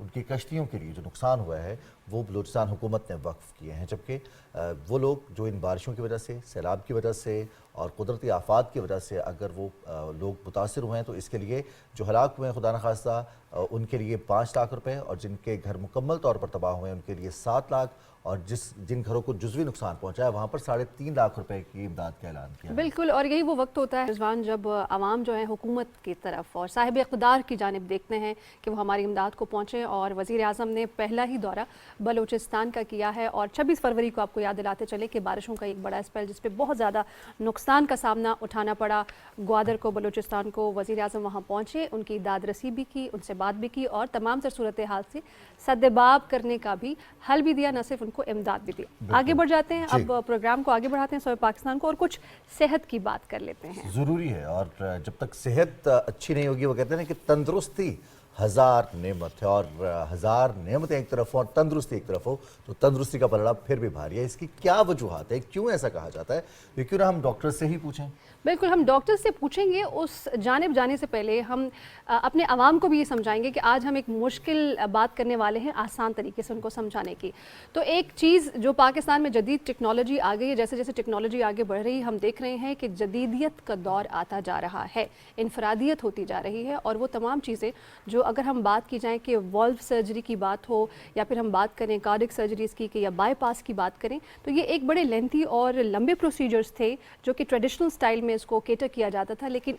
ان کی کشتیوں کے لیے جو نقصان ہوا ہے وہ بلوچستان حکومت نے وقف کیے ہیں، جبکہ وہ لوگ جو ان بارشوں کی وجہ سے، سیلاب کی وجہ سے اور قدرتی آفات کی وجہ سے اگر وہ لوگ متاثر ہوئے ہیں تو اس کے لیے جو ہلاک ہوئے ہیں خدا نخواستہ ان کے لیے 5 لاکھ روپے، اور جن کے گھر مکمل طور پر تباہ ہوئے ہیں ان کے لیے 7 لاکھ، اور جن گھروں کو جزوی نقصان پہنچا ہے وہاں پر 3.5 لاکھ روپے کی امداد کا اعلان کیا ہے۔ بالکل، اور یہی وہ وقت ہوتا ہے رضوان جب عوام جو ہے حکومت کی طرف اور صاحب اقتدار کی جانب دیکھتے ہیں کہ وہ ہماری امداد کو پہنچے، اور وزیر اعظم نے پہلا ہی دورہ بلوچستان کا کیا ہے، اور 26 فروری کو آپ کو یاد دلاتے چلے کہ بارشوں کا ایک بڑا اسپیل جس پہ بہت زیادہ نقصان کا سامنا اٹھانا پڑا گوادر کو، بلوچستان کو، وزیر اعظم وہاں پہنچے، ان کی داد رسی بھی کی، ان سے بات بھی کی، اور تمام تر صورتحال سے سدباب کرنے کا بھی حل بھی دیا، نہ صرف ان کو امداد بھی دی۔ آگے بڑھ جاتے ہیں، اب پروگرام کو آگے بڑھاتے ہیں سوئے پاکستان کو، اور کچھ صحت کی بات کر لیتے ہیں۔ ضروری ہے، اور جب تک صحت اچھی نہیں ہوگی، وہ کہتے ہیں کہ تندرستی ہزار نعمت ہے، اور ہزار نعمتیں ایک طرف ہو اور تندرستی ایک طرف ہو تو تندرستی کا پلڑا پھر بھی بھاری ہے۔ اس کی کیا وجوہات ہے، کیوں ایسا کہا جاتا ہے، یہ کیوں نہ ہم ڈاکٹر سے ہی پوچھیں؟ بالکل، ہم ڈاکٹر سے پوچھیں گے، اس جانب جانے سے پہلے ہم اپنے عوام کو بھی یہ سمجھائیں گے کہ آج ہم ایک مشکل بات کرنے والے ہیں آسان طریقے سے ان کو سمجھانے کی۔ تو ایک چیز جو پاکستان میں جدید ٹیکنالوجی آ گئی ہے، جیسے جیسے ٹیکنالوجی آگے بڑھ رہی ہے ہم دیکھ رہے ہیں کہ جدیدیت کا دور آتا جا رہا ہے، انفرادیت ہوتی جا رہی ہے، اور وہ تمام چیزیں جو اگر ہم بات کی جائیں کہ والو سرجری کی بات ہو، یا پھر ہم بات کریں کارڈک سرجریز کی، یا بائی پاس کی بات کریں، تو یہ ایک بڑے لینتھی اور لمبے پروسیجرز تھے جو کہ ٹریڈیشنل سٹائل میں اس کو کیٹر کیا جاتا تھا، لیکن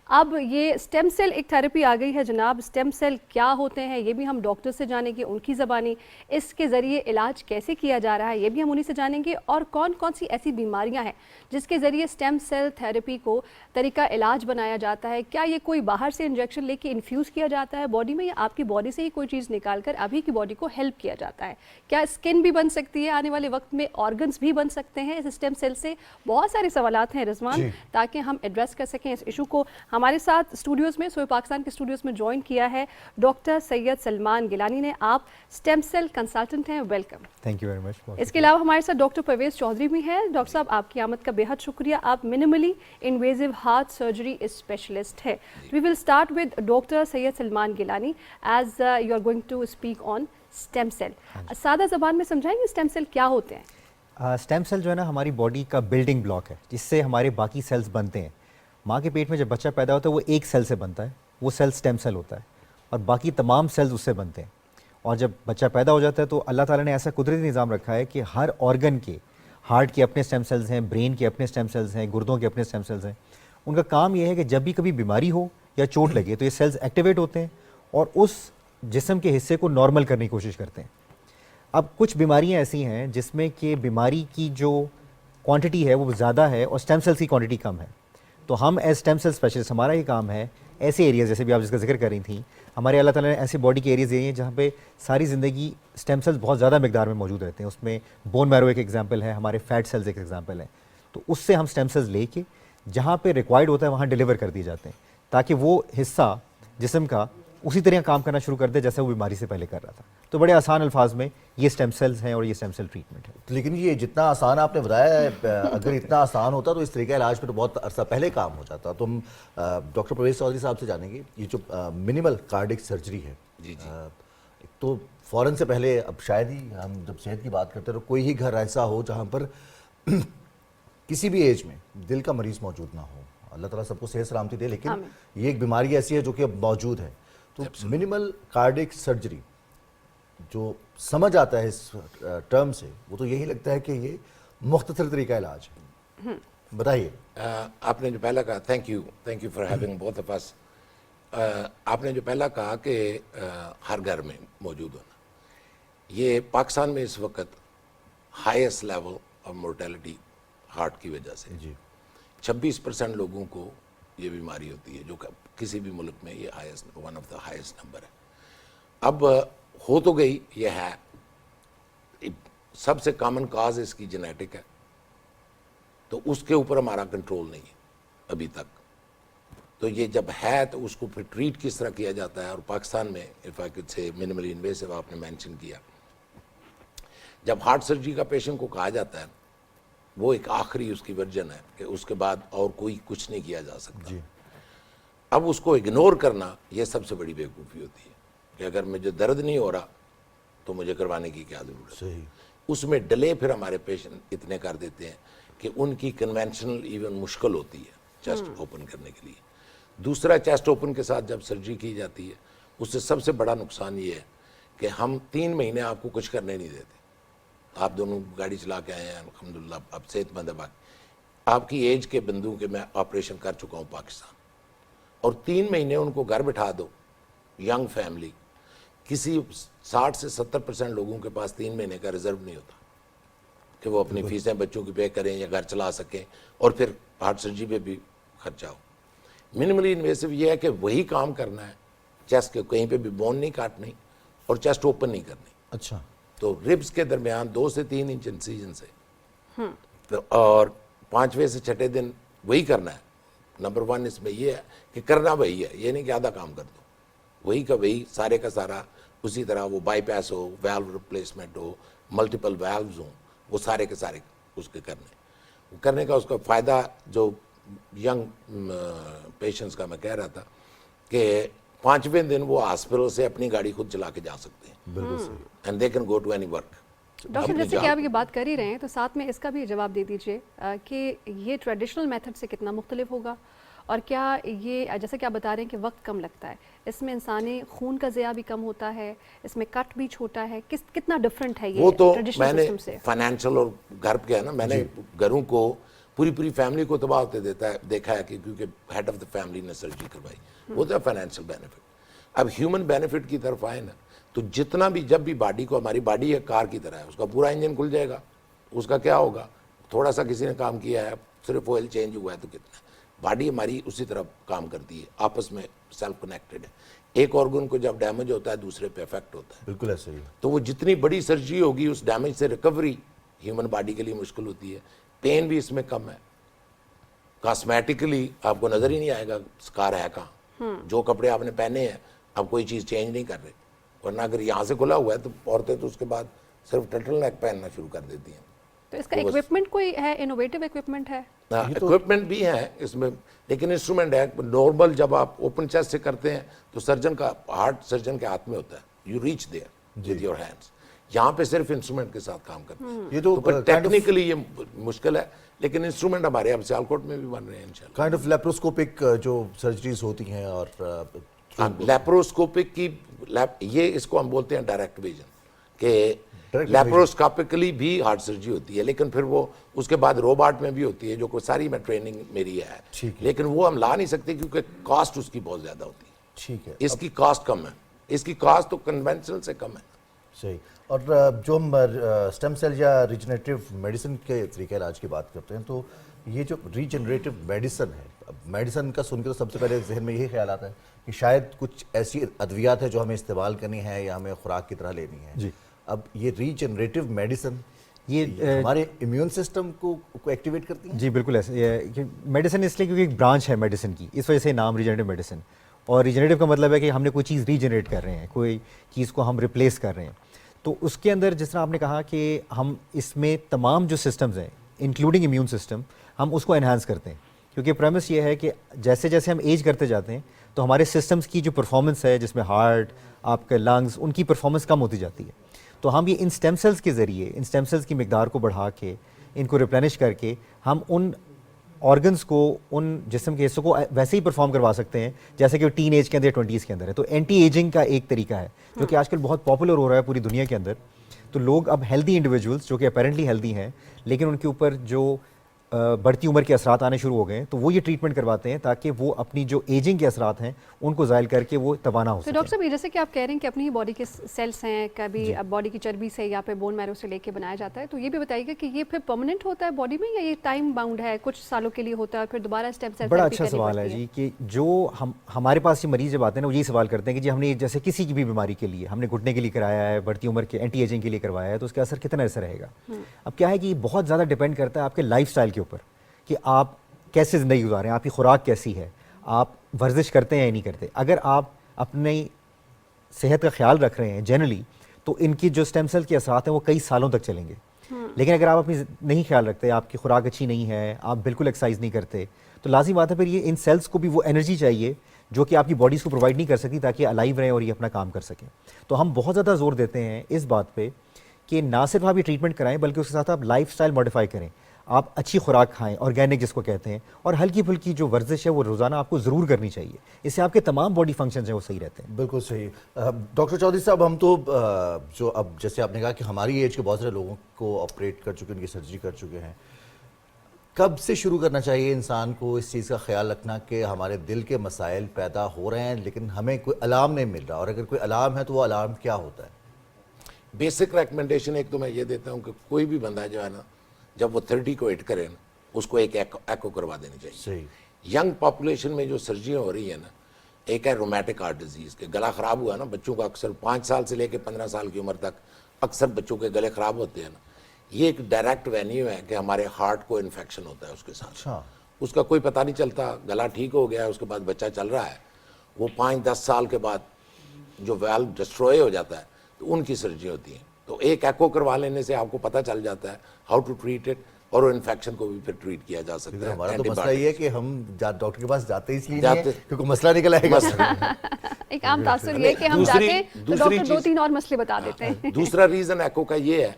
اب یہ سٹیم سیل ایک تھیراپی آ گئی ہے جناب۔ سٹیم سیل کیا ہوتے ہیں یہ بھی ہم ڈاکٹر سے جانیں گے، ان کی زبانی، اس کے ذریعے علاج کیسے کیا جا رہا ہے یہ بھی ہم انہی سے جانیں گے، اور کون کون سی ایسی بیماریاں ہیں جس کے ذریعے سٹیم سیل تھیراپی کو طریقہ علاج بنایا جاتا ہے۔ کیا یہ کوئی باہر سے انجیکشن لے کے انفیوز کیا جاتا ہے باڈی میں، یا آپ کی باڈی سے ہی کوئی چیز نکال کر ابھی کی باڈی کو ہیلپ کیا جاتا ہے؟ کیا اسکن بھی بن سکتی ہے آنے والے وقت میں، آرگنز بھی بن سکتے ہیں اس سٹیم سیل سے؟ بہت سارے سوالات ہیں رضوان، تاکہ ہم ایڈریس کر سکیں اس ایشو کو۔ ہمارے ساتھ اسٹوڈیوز میں، سوئے پاکستان کے اسٹوڈیوز میں جوائن کیا ہے ڈاکٹر سید سلمان گیلانی نے۔ آپ سٹیم سیل کنسلٹنٹ ہیں، welcome. Thank you very much. اس کے علاوہ ہمارے ساتھ ڈاکٹر پرویز چودھری بھی ہیں۔ ڈاکٹر صاحب آپ کی آمد کا بے حد شکریہ۔ آپ minimally invasive heart surgery specialist ہے۔ We will start with doctor Syed Salman Gilani as you are going to speak on stem cell. سادہ زبان میں سمجھائیں گے سٹیم سیل کیا ہوتے ہیں؟ سٹیم سیل جو ہے نا ہماری باڈی کا بلڈنگ بلاک ہے جس سے ہمارے باقی سیلز بنتے ہیں۔ ماں کے پیٹ میں جب بچہ پیدا ہوتا ہے وہ ایک سیل سے بنتا ہے، وہ سیل سٹیم سیل ہوتا ہے، اور باقی تمام سیلز اس سے بنتے ہیں۔ اور جب بچہ پیدا ہو جاتا ہے تو اللہ تعالیٰ نے ایسا قدرتی نظام رکھا ہے کہ ہر آرگن کے، ہارٹ کے اپنے سٹیم سیلز ہیں، برین کے اپنے سٹیم سیلز ہیں، گردوں کے اپنے سٹیم سیلز ہیں۔ ان کا کام یہ ہے کہ جب بھی کبھی بیماری ہو یا چوٹ لگے تو یہ سیلز ایکٹیویٹ ہوتے ہیں اور اس جسم کے حصے کو نارمل کرنے کی کوشش کرتے ہیں۔ اب کچھ بیماریاں ایسی ہیں جس میں کہ بیماری کی جو کوانٹٹی ہے وہ زیادہ ہے اور سٹیم سیلز کی کوانٹٹی کم ہے، تو ہم ایز سٹیم سیل اسپیشلسٹ ہمارا یہ کام ہے ایسے ایریاز، جیسے بھی آپ جس کا ذکر کر رہی تھیں، ہمارے اللہ تعالیٰ نے ایسے باڈی کے ایریاز دیے ہیں جہاں پہ ساری زندگی سٹیم سیلز بہت زیادہ مقدار میں موجود رہتے ہیں۔ اس میں بون میرو ایک ایگزامپل ہے، ہمارے فیٹ سیلز ایک ایگزامپل ہے، تو اس سے ہم سٹیم سیلز لے کے جہاں پہ ریکوائرڈ ہوتا ہے وہاں ڈیلیور کر دیے جاتے ہیں، تاکہ وہ حصہ جسم کا اسی طرح کام کرنا شروع کر دے جیسے وہ بیماری سے پہلے کر رہا تھا۔ تو بڑے آسان الفاظ میں یہ سٹیم سیلز ہیں اور یہ سٹیم سیل ٹریٹمنٹ ہے۔ لیکن یہ جتنا آسان آپ نے بتایا ہے، اگر اتنا آسان ہوتا تو اس طریقہ علاج پہ تو بہت عرصہ پہلے کام ہو جاتا۔ تو ہم ڈاکٹر پرویز چودھری صاحب سے جانیں گے، یہ جو منیمل کارڈک سرجری ہے، تو فوراً سے پہلے، اب شاید ہی ہم جب صحت کی بات کرتے ہیں تو کوئی ہی گھر ایسا ہو جہاں پر کسی بھی ایج میں دل کا مریض موجود نہ ہو۔ اللہ تعالیٰ سب کو صحت سلامتی دے، لیکن یہ ایک بیماری ایسی ہے جو کہ اب موجود ہے۔ تو منیمل کارڈک سرجری جو سمجھ آتا ہے اس ٹرم سے، وہ تو یہی لگتا ہے کہ یہ مختصر طریقہ علاج ہے۔ بتائیے۔ آپ نے جو پہلا کہا، thank you for having both of us. آپ نے جو پہلا کہا کہ ہر گھر میں موجود ہونا، یہ پاکستان میں اس وقت highest level of mortality heart کی وجہ سے، 26% لوگوں کو یہ بیماری ہوتی ہے، جو کہ کسی بھی ملک میں یہ one of the highest number ہے۔ اب ہو تو گئی، یہ ہے سب سے کامن کاز اس کی جینیٹک ہے، تو اس کے اوپر ہمارا کنٹرول نہیں ہے ابھی تک۔ تو یہ جب ہے تو اس کو پھر ٹریٹ کس طرح کیا جاتا ہے، اور پاکستان میں اف آئی کڈ سے منیملی انویسو آپ نے مینشن کیا، جب ہارٹ سرجری کا پیشنٹ کو کہا جاتا ہے وہ ایک آخری اس کی ورجن ہے کہ اس کے بعد اور کوئی کچھ نہیں کیا جا سکتا۔ اب اس کو اگنور کرنا یہ سب سے بڑی بیوقوفی ہوتی ہے، کہ اگر مجھے درد نہیں ہو رہا تو مجھے کروانے کی کیا ضرورت ہے. صحیح. اس میں ڈلے پھر ہمارے پیشنٹ اتنے کر دیتے ہیں کہ ان کی کنونشنل ایون مشکل ہوتی ہے چیسٹ اوپن کرنے کے لیے. دوسرا, چیسٹ اوپن کے ساتھ جب سرجری کی جاتی ہے اس سے سب سے بڑا نقصان یہ ہے کہ ہم 3 مہینے آپ کو کچھ کرنے نہیں دیتے. آپ دونوں گاڑی چلا کے آئے ہیں الحمدللہ, اب صحت مند ہے. باقی آپ کی ایج کے بندوں کے میں آپریشن کر چکا ہوں پاکستان, اور 3 مہینے ان کو گھر بٹھا دو, ینگ فیملی, کسی 60 سے 70% لوگوں کے پاس 3 مہینے کا ریزرو نہیں ہوتا کہ وہ اپنی فیسیں بچوں کی پے کریں یا گھر چلا سکیں, اور پھر ہارٹ سرجری پہ بھی خرچہ ہو. منیملی انویسو یہ ہے کہ وہی کام کرنا ہے, چیسٹ کے کہیں پہ بھی بون نہیں کاٹنی اور چیسٹ اوپن نہیں کرنی. اچھا. تو ربس کے درمیان 2 سے 3 انچ انسیجن سے, اور 5ویں سے 6ٹھے دن وہی کرنا ہے. نمبر 1 اس میں یہ ہے کہ کرنا وہی ہے, یہ نہیں کہ آدھا کام کر دو, وہی کا وہی سارے کا سارا اسی طرح. وہ by pass who, value replacement who, multiple values ہوں, وہ سارے کے سارے اس کے کرنے کا اس کا فائدہ جو ینگ پیشنٹس کا میں کہہ رہا تھا کہ 5ویں دن وہ ہاسپٹل سے اپنی گاڑی خود چلا کے جا سکتے ہیں, بالکل صحیح. And they can go to any work. Doctor جیسے کہ آپ یہ بات کر ہی رہے ہیں تو ساتھ میں اس کا بھی جواب دے دیجئے کہ یہ ٹریڈیشنل میتھڈ سے کتنا مختلف ہوگا, اور کیا یہ جیسے کہ آپ بتا رہے ہیں کہ وقت کم لگتا ہے, اس میں انسانی خون کا ضیاع بھی کم ہوتا ہے, اس میں کٹ بھی چھوٹا ہے, کتنا ڈفرینٹ ہے یہ وہ تو ٹریڈیشنل میں نے سسٹم سے؟ فائنینشیل اور گھر پہ ہے نا, میں نے گھروں کو پوری فیملی کو تباہ ہوتے دیکھا ہے کہ کیونکہ ہیڈ آف دا فیملی نے سرجری کروائی, وہ تو فائنینشیل بینیفٹ. اب ہیومن بینیفٹ کی طرف آئے نا, تو جتنا بھی جب بھی باڈی کو, ہماری باڈی ایک کار کی طرح ہے, اس کا پورا انجن کھل جائے گا, اس کا کیا ہوگا, تھوڑا سا کسی نے کام کیا ہے, صرف آئل چینج ہوا ہے تو کتنا, باڈی ہماری اسی طرح کام کرتی ہے, آپس میں سیلف کنیکٹڈ ہے. ایک آرگن کو جب ڈیمیج ہوتا ہے دوسرے پہ افیکٹ ہوتا ہے. بالکل ایسے ہی. تو وہ جتنی بڑی سرجری ہوگی اس ڈیمیج سے ریکوری ہیومن باڈی کے لیے مشکل ہوتی ہے. پین بھی اس میں کم ہے, کاسمیٹکلی آپ کو نظر ہی نہیں آئے گا سکار ہے کہاں, جو کپڑے آپ نے پہنے ہیں آپ کوئی چیز چینج نہیں کر رہے. ورنہ اگر یہاں سے کھلا ہوا ہے تو عورتیں تو اس کے بعد صرف ٹرٹل نیک پہننا شروع کر دیتی ہیں. تو اس کا ایکوپمنٹ کوئی ہے, انوویٹو ایکوپمنٹ ہے؟ ایکوپمنٹ بھی ہے اس میں, لیکن انسٹرومنٹ ہے نارمل. جب آپ اوپن چیسٹ سے کرتے ہیں تو سرجن کا, ہارٹ سرجن کے ہاتھ میں ہوتا ہے, you reach their with your hands. یہاں پہ صرف انسٹرومنٹ کے ساتھ کام کرتے ہیں. یہ تو ٹیکنیکلی یہ مشکل ہے, لیکن انسٹرومنٹ ہمارے اب سیالکوٹ میں بھی بن رہے ہیں انشاءاللہ. کائنڈ آف لیپروسکوپک جو سرجریز ہوتی ہیں, اور لیپروسکوپک کی یہ اس کو ہم بولتے ہیں ڈائریکٹ ویژن, کہ لیپروسکوپکلی بھی ہارٹ سرجری ہوتی ہے, لیکن پھر وہ اس کے بعد روباٹ میں بھی ہوتی ہے, جو کوئی ساری میں ٹریننگ میری ہے, لیکن وہ ہم لا نہیں سکتے کیونکہ کاسٹ اس کی بہت زیادہ ہوتی ہے. ٹھیک ہے, اس کی کاسٹ کم ہے, اس کی کاسٹ تو کنونشنل سے کم ہے. صحیح. اور جو ہم اسٹیم سیل یا ریجنریٹیو میڈیسن کے طریقہ علاج کی بات کرتے ہیں, تو یہ جو ریجنریٹیو میڈیسن ہے, میڈیسن کا سن کے تو سب سے پہلے ذہن میں یہی خیال آتا ہے کہ شاید کچھ ایسی ادویات ہے جو ہمیں استعمال کرنی ہے یا ہمیں خوراک کی طرح لینی ہے. اب یہ ریجنریٹیو میڈیسن یہ ہمارے امیون سسٹم کو ایکٹیویٹ کرتی ہے؟ جی بالکل ایسے. میڈیسن اس لیے کیونکہ ایک برانچ ہے میڈیسن کی, اس وجہ سے نام ریجنریٹیو میڈیسن. اور ریجنریٹیو کا مطلب ہے کہ ہم نے کوئی چیز ریجنریٹ کر رہے ہیں, کوئی چیز کو ہم ریپلیس کر رہے ہیں. تو اس کے اندر جس طرح آپ نے کہا کہ ہم اس میں تمام جو سسٹمز ہیں انکلوڈنگ امیون سسٹم, ہم اس کو انہانس کرتے ہیں. کیونکہ پریمس یہ ہے کہ جیسے جیسے ہم ایج کرتے جاتے ہیں تو ہمارے سسٹمز کی جو پرفارمنس ہے, جس میں ہارٹ, آپ کے لنگز, ان کی پرفارمنس کم ہوتی جاتی ہے. تو ہم یہ ان اسٹیم سیلز کے ذریعے, ان اسٹیم سیلز کی مقدار کو بڑھا کے, ان کو ریپلینش کر کے, ہم ان آرگنس کو, ان جسم کے حصوں کو ویسے ہی پرفارم کروا سکتے ہیں جیسے کہ وہ ٹین ایج کے اندر, 20s کے اندر ہے. تو اینٹی ایجنگ کا ایک طریقہ ہے جو کہ آج کل بہت پاپولر ہو رہا ہے پوری دنیا کے اندر. تو لوگ اب ہیلدی انڈیویجولس جو کہ اپیرنٹلی ہیلدی ہیں لیکن ان کے اوپر جو بڑھتی عمر کے اثرات آنے شروع ہو گئے ہیں, تو وہ یہ ٹریٹمنٹ کرواتے ہیں تاکہ وہ اپنی جو ایجنگ کے اثرات ہیں ان کو زائل کر کے وہ توانا ہو سکے. تو ڈاکٹر صاحب جیسے کہ آپ کہہ رہے ہیں کہ اپنی ہی باڈی کے سیلس ہیں, کبھی باڈی کی چربی سے یا پھر بون میرو سے لے کے بنایا جاتا ہے, تو یہ بھی بتائیے گا کہ یہ پھر پرماننٹ ہوتا ہے باڈی میں یا یہ ٹائم باؤنڈ ہے, کچھ سالوں کے لیے ہوتا ہے اور پھر دوبارہ اسٹیم سیل؟ بڑا اچھا سوال ہے جی, کہ جو ہمارے پاس یہ مریض جب آتے ہیں نا, وہ یہی سوال کرتے ہیں کہ جی ہم نے جیسے کسی کی بھی بیماری کے لیے, ہم نے گھٹنے کے لیے کرایا ہے, بڑھتی عمر کے اینٹی ایجنگ کے لیے کروایا ہے, تو اس کا اثر کتنا ایسا رہے گا. اب کیا ہے کہ یہ بہت زیادہ ڈپینڈ کرتا ہے آپ کے لائف سٹائل کے اوپر کہ آپ کیسے زندگی گزاریں, آپ کی خوراک کیسی ہے, آپ ورزش کرتے ہیں یا نہیں کرتے. اگر آپ اپنی صحت کا خیال رکھ رہے ہیں جنرلی, تو ان کی جو اسٹیم سیل کے اثرات ہیں وہ کئی سالوں تک چلیں گے. لیکن اگر آپ اپنی نہیں خیال رکھتے, آپ کی خوراک اچھی نہیں ہے, آپ بالکل ایکسرسائز نہیں کرتے, تو لازمی بات ہے پھر یہ ان سیلس کو بھی وہ انرجی چاہیے جو کہ آپ کی باڈیز کو پرووائڈ نہیں کر سکتی تاکہ الائیو رہیں اور یہ اپنا کام کر سکیں. تو ہم بہت زیادہ زور دیتے ہیں اس بات پہ کہ نہ صرف آپ یہ ٹریٹمنٹ کرائیں بلکہ اس کے ساتھ آپ لائف سٹائل ماڈیفائی کریں. آپ اچھی خوراک کھائیں, آرگینک جس کو کہتے ہیں, اور ہلکی پھلکی جو ورزش ہے وہ روزانہ آپ کو ضرور کرنی چاہیے. اس سے آپ کے تمام باڈی فنکشنز ہیں وہ صحیح رہتے ہیں. بالکل صحیح. ڈاکٹر چودھری صاحب, ہم تو جو اب جیسے آپ نے کہا کہ ہماری ایج کے بہت سارے لوگوں کو آپریٹ کر چکے, ان کی سرجری کر چکے ہیں, کب سے شروع کرنا چاہیے انسان کو اس چیز کا خیال رکھنا کہ ہمارے دل کے مسائل پیدا ہو رہے ہیں لیکن ہمیں کوئی الارم نہیں مل رہا, اور اگر کوئی الارم ہے تو وہ الارم کیا ہوتا ہے؟ بیسک ریکمنڈیشن ایک تو میں یہ دیتا ہوں کہ کوئی بھی بندہ جو ہے نا, جب وہ 30 کو ہٹ کرے نا, اس کو ایک ایکو کروا دینی چاہیے. صحیح. ینگ پاپولیشن میں جو سرجریاں ہو رہی ہیں نا, ایک ہے رومیٹک ہارٹ ڈیزیز, کہ گلا خراب ہوا نا بچوں کا, اکثر 5 سال سے لے کے 15 سال کی عمر تک اکثر بچوں کے گلے خراب ہوتے ہیں نا. یہ ایک ڈائریکٹ وینیو ہے کہ ہمارے ہارٹ کو انفیکشن ہوتا ہے اس کے ساتھ. اچھا. اس کا کوئی پتہ نہیں چلتا, گلا ٹھیک ہو گیا ہے, اس کے بعد بچہ چل رہا ہے, وہ 5-10 سال کے بعد جو ویلو ڈسٹروئے ہو جاتا ہے تو ان کی سرجری ہوتی ہیں. تو ایک ایکو کروا لینے سے آپ کو پتہ چل جاتا ہے ہاؤ ٹو ٹریٹ اٹ, اور وہ انفیکشن کو بھی پھر ٹریٹ کیا جا سکتا ہے. ہمارا تو مسئلہ یہ ہے کہ ہم ڈاکٹر کے پاس جاتے اس لیے نہیں ہے کیونکہ مسئلہ نکل آئے گا. ایک عام تاثر یہ ہے کہ ہم جاتے ہیں تو ڈاکٹر 2-3 اور مسئلے بتا دیتے ہیں. دوسرا ریزن ایکو کا یہ ہے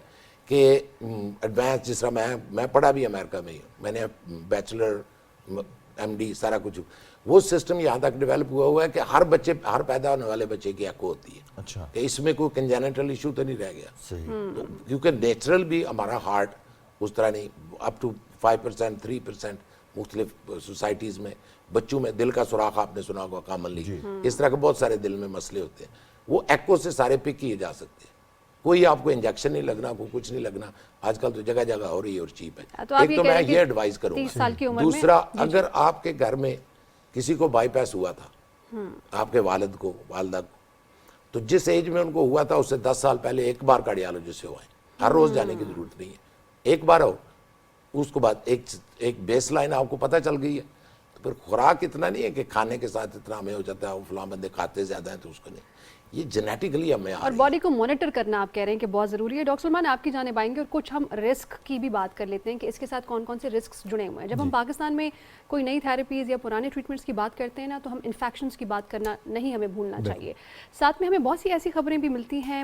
کہ ایڈوانس, جس طرح میں پڑھا بھی امریکہ میں ہی ہوں, میں نے بیچلر ایم ڈی سارا کچھ, وہ سسٹم یہاں تک ڈیولپ ہوا ہے کہ ہر پیدا ہونے والے بچے کی ایکو ہوتی ہے. اچھا. کہ اس میں کوئی کنجینیٹل ایشو تو نہیں رہ گیا. صحیح. کیونکہ نیچرل بھی ہمارا ہارٹ اس طرح نہیں, اپ ٹو 5% 3% مختلف سوسائٹیز میں بچوں میں دل کا سوراخ آپ نے سنا ہوگا کامنلی, اس طرح کے بہت سارے دل میں مسئلے ہوتے ہیں, وہ ایکو سے سارے پک کیے جا سکتے ہیں. کوئی آپ کو انجیکشن نہیں لگنا, کوئی کچھ نہیں لگنا. آج کل تو جگہ جگہ ہو رہی ہے اور چیپ ہے. ایک تو میں یہ ایڈوائز کروں گا. دوسرا, اگر آپ کے گھر میں کسی کو بائی پاس ہوا تھا, آپ کے والد کو, والدہ کو, تو جس ایج میں ان کو ہوا تھا اس سے 10 سال پہلے ایک بار کارڈیالوجسٹ سے ہوئے. ہر روز جانے کی ضرورت نہیں ہے, ایک بار ہو, اس کو بعد ایک بیس لائن آپ کو پتہ چل گئی ہے. تو پھر خوراک اتنا نہیں ہے کہ کھانے کے ساتھ اتنا ہمیں ہو جاتا ہے, وہ فلاں بندے کھاتے زیادہ ہیں تو اس کو نہیں, یہ جینیٹیکلی ہمیں اور باڈی کو مانیٹر کرنا آپ کہہ رہے ہیں کہ بہت ضروری ہے. ڈاکٹر سلمان, آپ کی جانب آئیں گے اور کچھ ہم رسک کی بھی بات کر لیتے ہیں کہ اس کے ساتھ کون کون سے رسکس جڑے ہوئے ہیں. جب ہم پاکستان میں کوئی نئی تھیراپیز یا پرانے ٹریٹمنٹس کی بات کرتے ہیں نا, تو ہم انفیکشنز کی بات کرنا نہیں ہمیں بھولنا چاہیے. ساتھ میں ہمیں بہت سی ایسی خبریں بھی ملتی ہیں,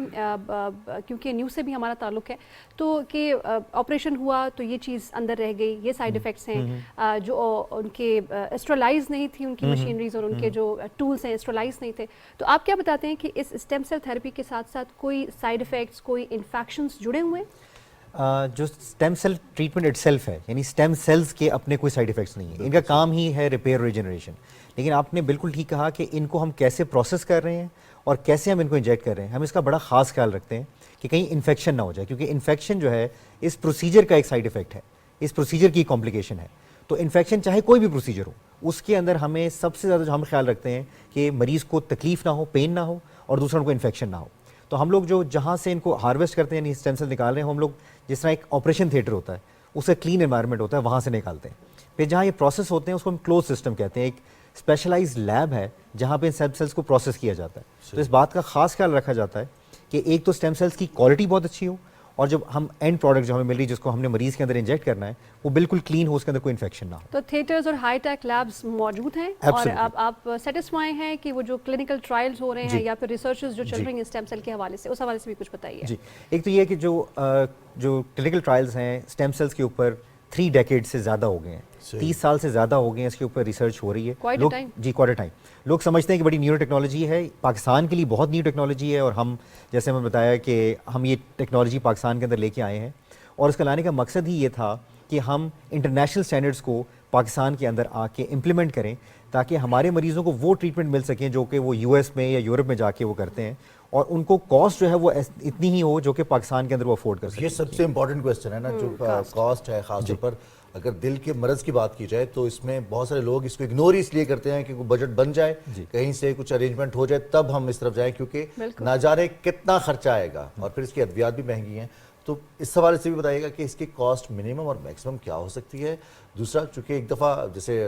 کیونکہ نیوز سے بھی ہمارا تعلق ہے, تو کہ آپریشن ہوا تو یہ چیز اندر رہ گئی, یہ سائیڈ افیکٹس ہیں, جو ان کے اسٹرلائز نہیں تھی ان کی مشینریز اور ان کے جو ٹولس ہیں اسٹرلائز نہیں تھے. تو آپ کیا بتاتے ہیں کہ اس اسٹیم سیل تھیراپی کے ساتھ ساتھ کوئی سائیڈ افیکٹس, کوئی انفیکشنز جڑے ہوئے ہیں؟ جو stem cell treatment itself ہے, یعنی اسٹیم سیلز کے اپنے کوئی سائیڈ افیکٹس نہیں ہیں, ان کا کام ہی ہے ریپیئر ریجنریشن. لیکن آپ نے بالکل ٹھیک کہا کہ ان کو ہم کیسے پروسیس کر رہے ہیں اور کیسے ہم ان کو انجیکٹ کر رہے ہیں, ہم اس کا بڑا خاص خیال رکھتے ہیں کہ کہیں انفیکشن نہ ہو جائے, کیونکہ انفیکشن جو ہے اس پروسیجر کا ایک سائیڈ افیکٹ ہے, اس پروسیجر کی کمپلیکیشن ہے. تو انفیکشن چاہے کوئی بھی پروسیجر ہو, اس کے اندر ہمیں سب سے زیادہ جو ہم خیال رکھتے ہیں کہ مریض کو تکلیف نہ ہو, پین نہ ہو, اور دوسروں کو انفیکشن نہ ہو. تو ہم لوگ جو جہاں سے ان کو ہارویسٹ کرتے ہیں, یعنی اسٹیم سیل نکال رہے ہیں, ہم لوگ جس طرح ایک آپریشن تھیٹر ہوتا ہے, اس کا کلین انوائرمنٹ ہوتا ہے, وہاں سے نکالتے ہیں. پھر جہاں یہ پروسیس ہوتے ہیں اس کو ہم کلوز سسٹم کہتے ہیں, ایک اسپیشلائز لیب ہے جہاں پہ اسٹیم سیلس کو پروسیس کیا جاتا ہے. تو اس بات کا خاص خیال رکھا جاتا ہے کہ ایک تو اسٹیم سیلس کی کوالٹی بہت اچھی ہو, اور جب ہم اینڈ پروڈکٹ جو ہمیں مل رہی ہے جس کو ہم نے مریض کے اندر انجیکٹ کرنا ہے وہ بالکل کلین ہو, اس کے اندر کوئی انفیکشن نہ ہو. تو تھیٹرز اور ہائی ٹیک لیبس موجود ہیں, اور آپ سیٹسفائی ہیں کہ وہ جو کلینکل ٹرائلز ہو رہے ہیں یا پھر ریسرچز جو چل رہی ہیں اسٹیم سیل کے حوالے سے, اس حوالے سے بھی کچھ بتائیے. جی, ایک تو یہ کہ جو کلینکل ٹرائلز ہیں اسٹیم سیلس کے اوپر 3 ڈیکیڈ سے زیادہ ہو گئے ہیں, 30 سال سے زیادہ ہو گئے ہیں, اس کے اوپر ریسرچ ہو رہی ہے. Quite a time. لوگ سمجھتے ہیں کہ بڑی نیو ٹیکنالوجی ہے, پاکستان کے لیے بہت نیو ٹیکنالوجی ہے, اور ہم جیسے میں بتایا کہ ہم یہ ٹیکنالوجی پاکستان کے اندر لے کے آئے ہیں, اور اس کا لانے کا مقصد ہی یہ تھا کہ ہم انٹرنیشنل سٹینڈرڈس کو پاکستان کے اندر آ کے امپلیمنٹ کریں, تاکہ ہمارے مریضوں کو وہ ٹریٹمنٹ مل سکیں جو کہ وہ یو ایس میں یا یورپ میں جا کے وہ کرتے ہیں, اور ان کو کاسٹ جو ہے وہ اتنی ہی ہو جو کہ پاکستان کے اندر وہ افورڈ کر سکیں. یہ سب سے امپورٹنٹ کوسچن ہے نا, جو کاسٹ ہے. خاص طور پر اگر دل کے مرض کی بات کی جائے تو اس میں بہت سارے لوگ اس کو اگنور اس لیے کرتے ہیں کہ کوئی بجٹ بن جائے, کہیں سے کچھ ارینجمنٹ ہو جائے تب ہم اس طرف جائیں, کیونکہ نہ جانے کتنا خرچہ آئے گا, اور پھر اس کی ادویات بھی مہنگی ہیں. تو اس حوالے سے بھی بتائیے گا کہ اس کی کاسٹ منیمم اور میکسیمم کیا ہو سکتی ہے. دوسرا, چونکہ ایک دفعہ جیسے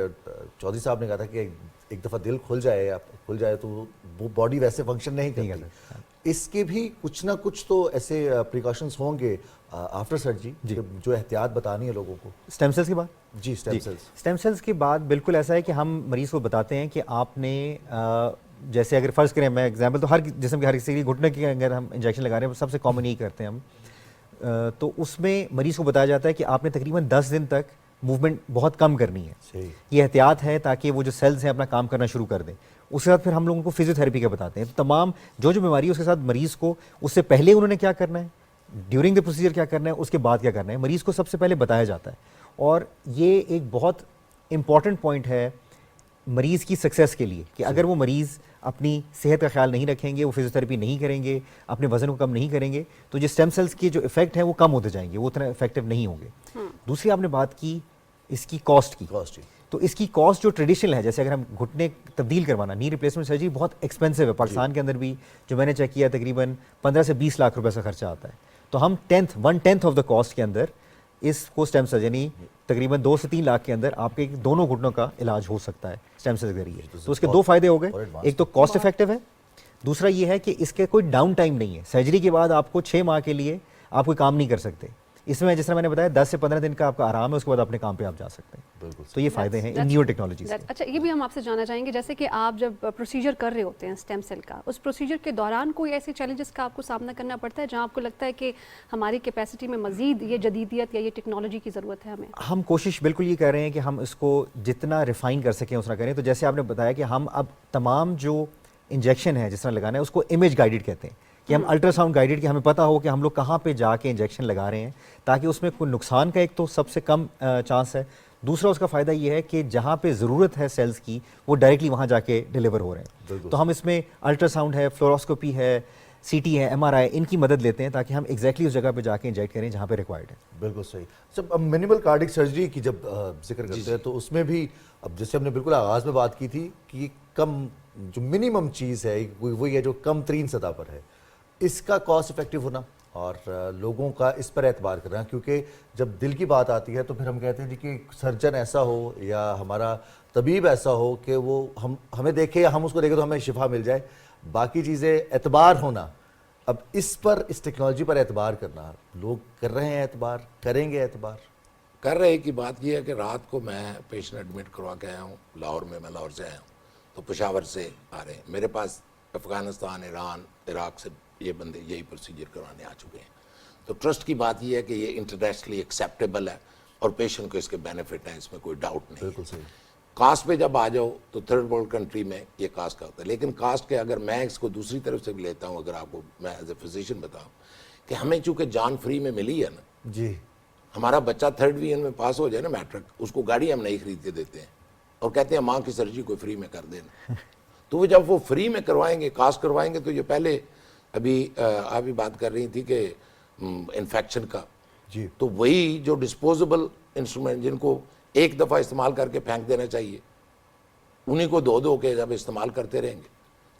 چودھری صاحب نے کہا تھا کہ ایک دفعہ دل کھل جائے تو وہ باڈی ویسے فنکشن نہیں کرتی, اس کے بھی کچھ نہ کچھ تو ایسے پریکاشنز ہوں گے آفٹر سرجری جو احتیاط بتانی ہے لوگوں کو. اسٹیم سیلس کی بات جی اسٹیم سیلس. اسٹیم سیلس کی بات بالکل ایسا ہے کہ ہم مریض کو بتاتے ہیں کہ آپ نے جیسے اگر فرض کریں میں ایگزامپل تو ہر جسم کے ہر کسی کے گھٹنے کے اگر ہم انجیکشن لگا رہے ہیں سب سے کامن یہی کرتے ہیں ہم, تو اس میں مریض کو بتایا جاتا ہے کہ آپ نے تقریباً 10 دن تک موومنٹ بہت کم کرنی ہے. یہ احتیاط ہے تاکہ وہ جو سیلز ہیں اپنا کام کرنا شروع کر دیں. اس کے بعد پھر ہم لوگوں کو فزیو تھراپی کا بتاتے ہیں. تو تمام جو بیماری ہے اس کے ساتھ مریض کو اس سے پہلے انہوں نے کیا کرنا ہے, ڈیورنگ دا پروسیجر کیا کرنا ہے, اس کے بعد کیا کرنا ہے, مریض کو سب سے پہلے بتایا جاتا ہے. اور یہ ایک بہت امپورٹنٹ پوائنٹ ہے مریض کی سکسیس کے لیے کہ اگر وہ مریض اپنی صحت کا خیال نہیں رکھیں گے, وہ فزیو تھراپی نہیں کریں گے, اپنے وزن کو کم نہیں کریں گے, تو جو اسٹیم سیلس کے جو افیکٹ ہیں وہ کم ہوتے جائیں گے, وہ اتنا افیکٹو نہیں ہوں گے. دوسری آپ نے بات کی اس کی کاسٹ کی, تو اس کی کاسٹ جو ٹریڈیشنل ہے, جیسے اگر ہم گھٹنے تبدیل کروانا, نی ریپلیسمنٹ سرجری بہت ایکسپینسو ہے. پاکستان کے اندر بھی جو میں نے چیک کیا تقریباً 15 سے 20 لاکھ روپے سے خرچہ آتا ہے. تو ہم 1/10 آف دا کاسٹ کے اندر اس کو اسٹیم سیل یعنی تقریباً 2 سے 3 لاکھ کے اندر آپ کے دونوں گھٹنوں کا علاج ہو سکتا ہے اسٹیم سیل کے ذریعے. تو اس کے 2 فائدے ہو گئے, ایک تو کاسٹ افیکٹو ہے, دوسرا یہ ہے کہ اس کے کوئی ڈاؤن ٹائم نہیں ہے. سرجری کے بعد آپ کو 6 ماہ کے لیے آپ کوئی کام نہیں کر سکتے. اس میں جس طرح میں نے بتایا 10 سے 15 دن کا آپ کا آرام ہے, اس کے بعد اپنے کام پہ آپ جا سکتے ہیں. بالکل, تو یہ فائدے ہیں ان نیو ٹیکنالوجیز. اچھا, یہ بھی ہم آپ سے جاننا چاہیں گے جیسے کہ آپ جب پروسیجر کر رہے ہوتے ہیں اسٹیم سیل کا, اس پروسیجر کے دوران کوئی ایسے چیلنجز کا آپ کو سامنا کرنا پڑتا ہے جہاں آپ کو لگتا ہے کہ ہماری کیپیسٹی میں مزید یہ جدیدیت یا یہ ٹیکنالوجی کی ضرورت ہے ہمیں؟ ہم کوشش بالکل یہ کر رہے ہیں کہ ہم اس کو جتنا ریفائن کر سکیں اتنا کریں. تو جیسے آپ نے بتایا کہ ہم اب تمام جو انجیکشن ہے جس طرح لگانا ہے اس کو امیج گائیڈڈ کہتے ہیں, کہ ہم الٹرا ساؤنڈ گائیڈڈ, کہ ہمیں پتہ ہو کہ ہم لوگ کہاں پہ جا کے انجیکشن لگا رہے ہیں تاکہ اس میں کوئی نقصان کا ایک تو سب سے کم چانس ہے. دوسرا اس کا فائدہ یہ ہے کہ جہاں پہ ضرورت ہے سیلز کی وہ ڈائریکٹلی وہاں جا کے ڈیلیور ہو رہے ہیں. تو ہم اس میں الٹرا ساؤنڈ ہے, فلوروسکوپی ہے, سی ٹی ہے, ایم آر آئی, ان کی مدد لیتے ہیں تاکہ ہم ایگزیکٹلی اس جگہ پہ جا کے انجیکٹ کریں جہاں پہ ریکوائرڈ ہے. بالکل صحیح. جب منیمل کارڈک سرجری کی جب ذکر کرتے ہیں تو اس میں بھی اب جیسے ہم نے بالکل آغاز میں بات کی تھی کہ کم جو منیمم چیز ہے وہی ہے جو کم ترین سطح پر ہے, اس کا کاسٹ افیکٹو ہونا اور لوگوں کا اس پر اعتبار کرنا. کیونکہ جب دل کی بات آتی ہے تو پھر ہم کہتے ہیں جی کہ سرجن ایسا ہو یا ہمارا طبیب ایسا ہو کہ وہ ہمیں دیکھے یا ہم اس کو دیکھیں تو ہمیں شفا مل جائے. باقی چیزیں اعتبار ہونا, اب اس پر اس ٹیکنالوجی پر اعتبار کرنا, لوگ کر رہے ہیں اعتبار, کریں گے اعتبار؟ کر رہے کی بات یہ ہے کہ رات کو میں پیشنٹ ایڈمٹ کروا کے آیا ہوں لاہور میں لاہور سے آیا ہوں, تو پشاور سے آ رہے ہیں. میرے پاس افغانستان, ایران, عراق سے یہ بندے یہی پروسیجر کروانے آ چکے ہیں. تو ٹرسٹ کی بات یہ ہے کہ یہ انٹرنیشنلی ایکسیپٹیبل ہے اور پیشنٹ کو اس کے بینیفٹ ہیں, اس میں کوئی ڈاؤٹ نہیں. بالکل صحیح. کاسٹ پہ جب آ جاؤ تو تھرڈ ورلڈ کنٹری میں یہ کاسٹ کا ہوتا ہے, لیکن کاسٹ کے اگر میں اس کو دوسری طرف سے بھی لیتا ہوں, اگر آپ کو میں ایز اے فزیشین بتاؤں کہ ہمیں چونکہ جان فری میں ملی ہے نا, جی ہمارا بچہ 3rd ڈویژن میں پاس ہو جائے نا میٹرک, اس کو گاڑی ہم نہیں خرید کے دیتے ہیں اور کہتے ہیں ماں کی سرجری کو فری میں کر دینا. تو وہ جب وہ فری میں کروائیں گے, کاسٹ کروائیں گے, تو یہ پہلے ابھی آپ بھی بات کر رہی تھی کہ انفیکشن کا, جی, تو وہی جو ڈسپوزیبل انسٹرومنٹ جن کو ایک دفعہ استعمال کر کے پھینک دینا چاہیے, انہیں کو دو کے جب استعمال کرتے رہیں گے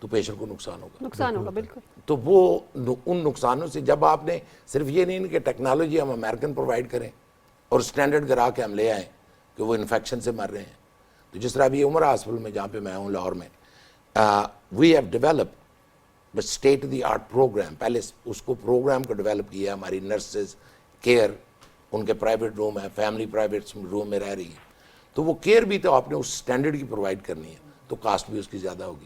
تو پیشنٹ کو نقصان ہوگا. بالکل. تو وہ ان نقصانوں سے جب آپ نے صرف یہ نہیں کہ ٹیکنالوجی ہم امریکن پرووائڈ کریں اور اسٹینڈرڈ کرا کے ہم لے آئیں کہ وہ انفیکشن سے مر رہے ہیں. تو جس طرح ابھی عمر ہاسپٹل میں جہاں پہ میں ہوں لاہور میں, we have develop but state the art programme. پہلے اس کو پروگرام کو ڈیولپ کیا, ہماری نرسز کیئر, ان کے پرائیویٹ روم ہے, فیملی پرائیویٹ روم میں رہ رہی ہے, تو وہ کیئر بھی تو آپ نے اس اسٹینڈرڈ کی پرووائڈ کرنی ہے, تو کاسٹ بھی اس کی زیادہ ہوگی.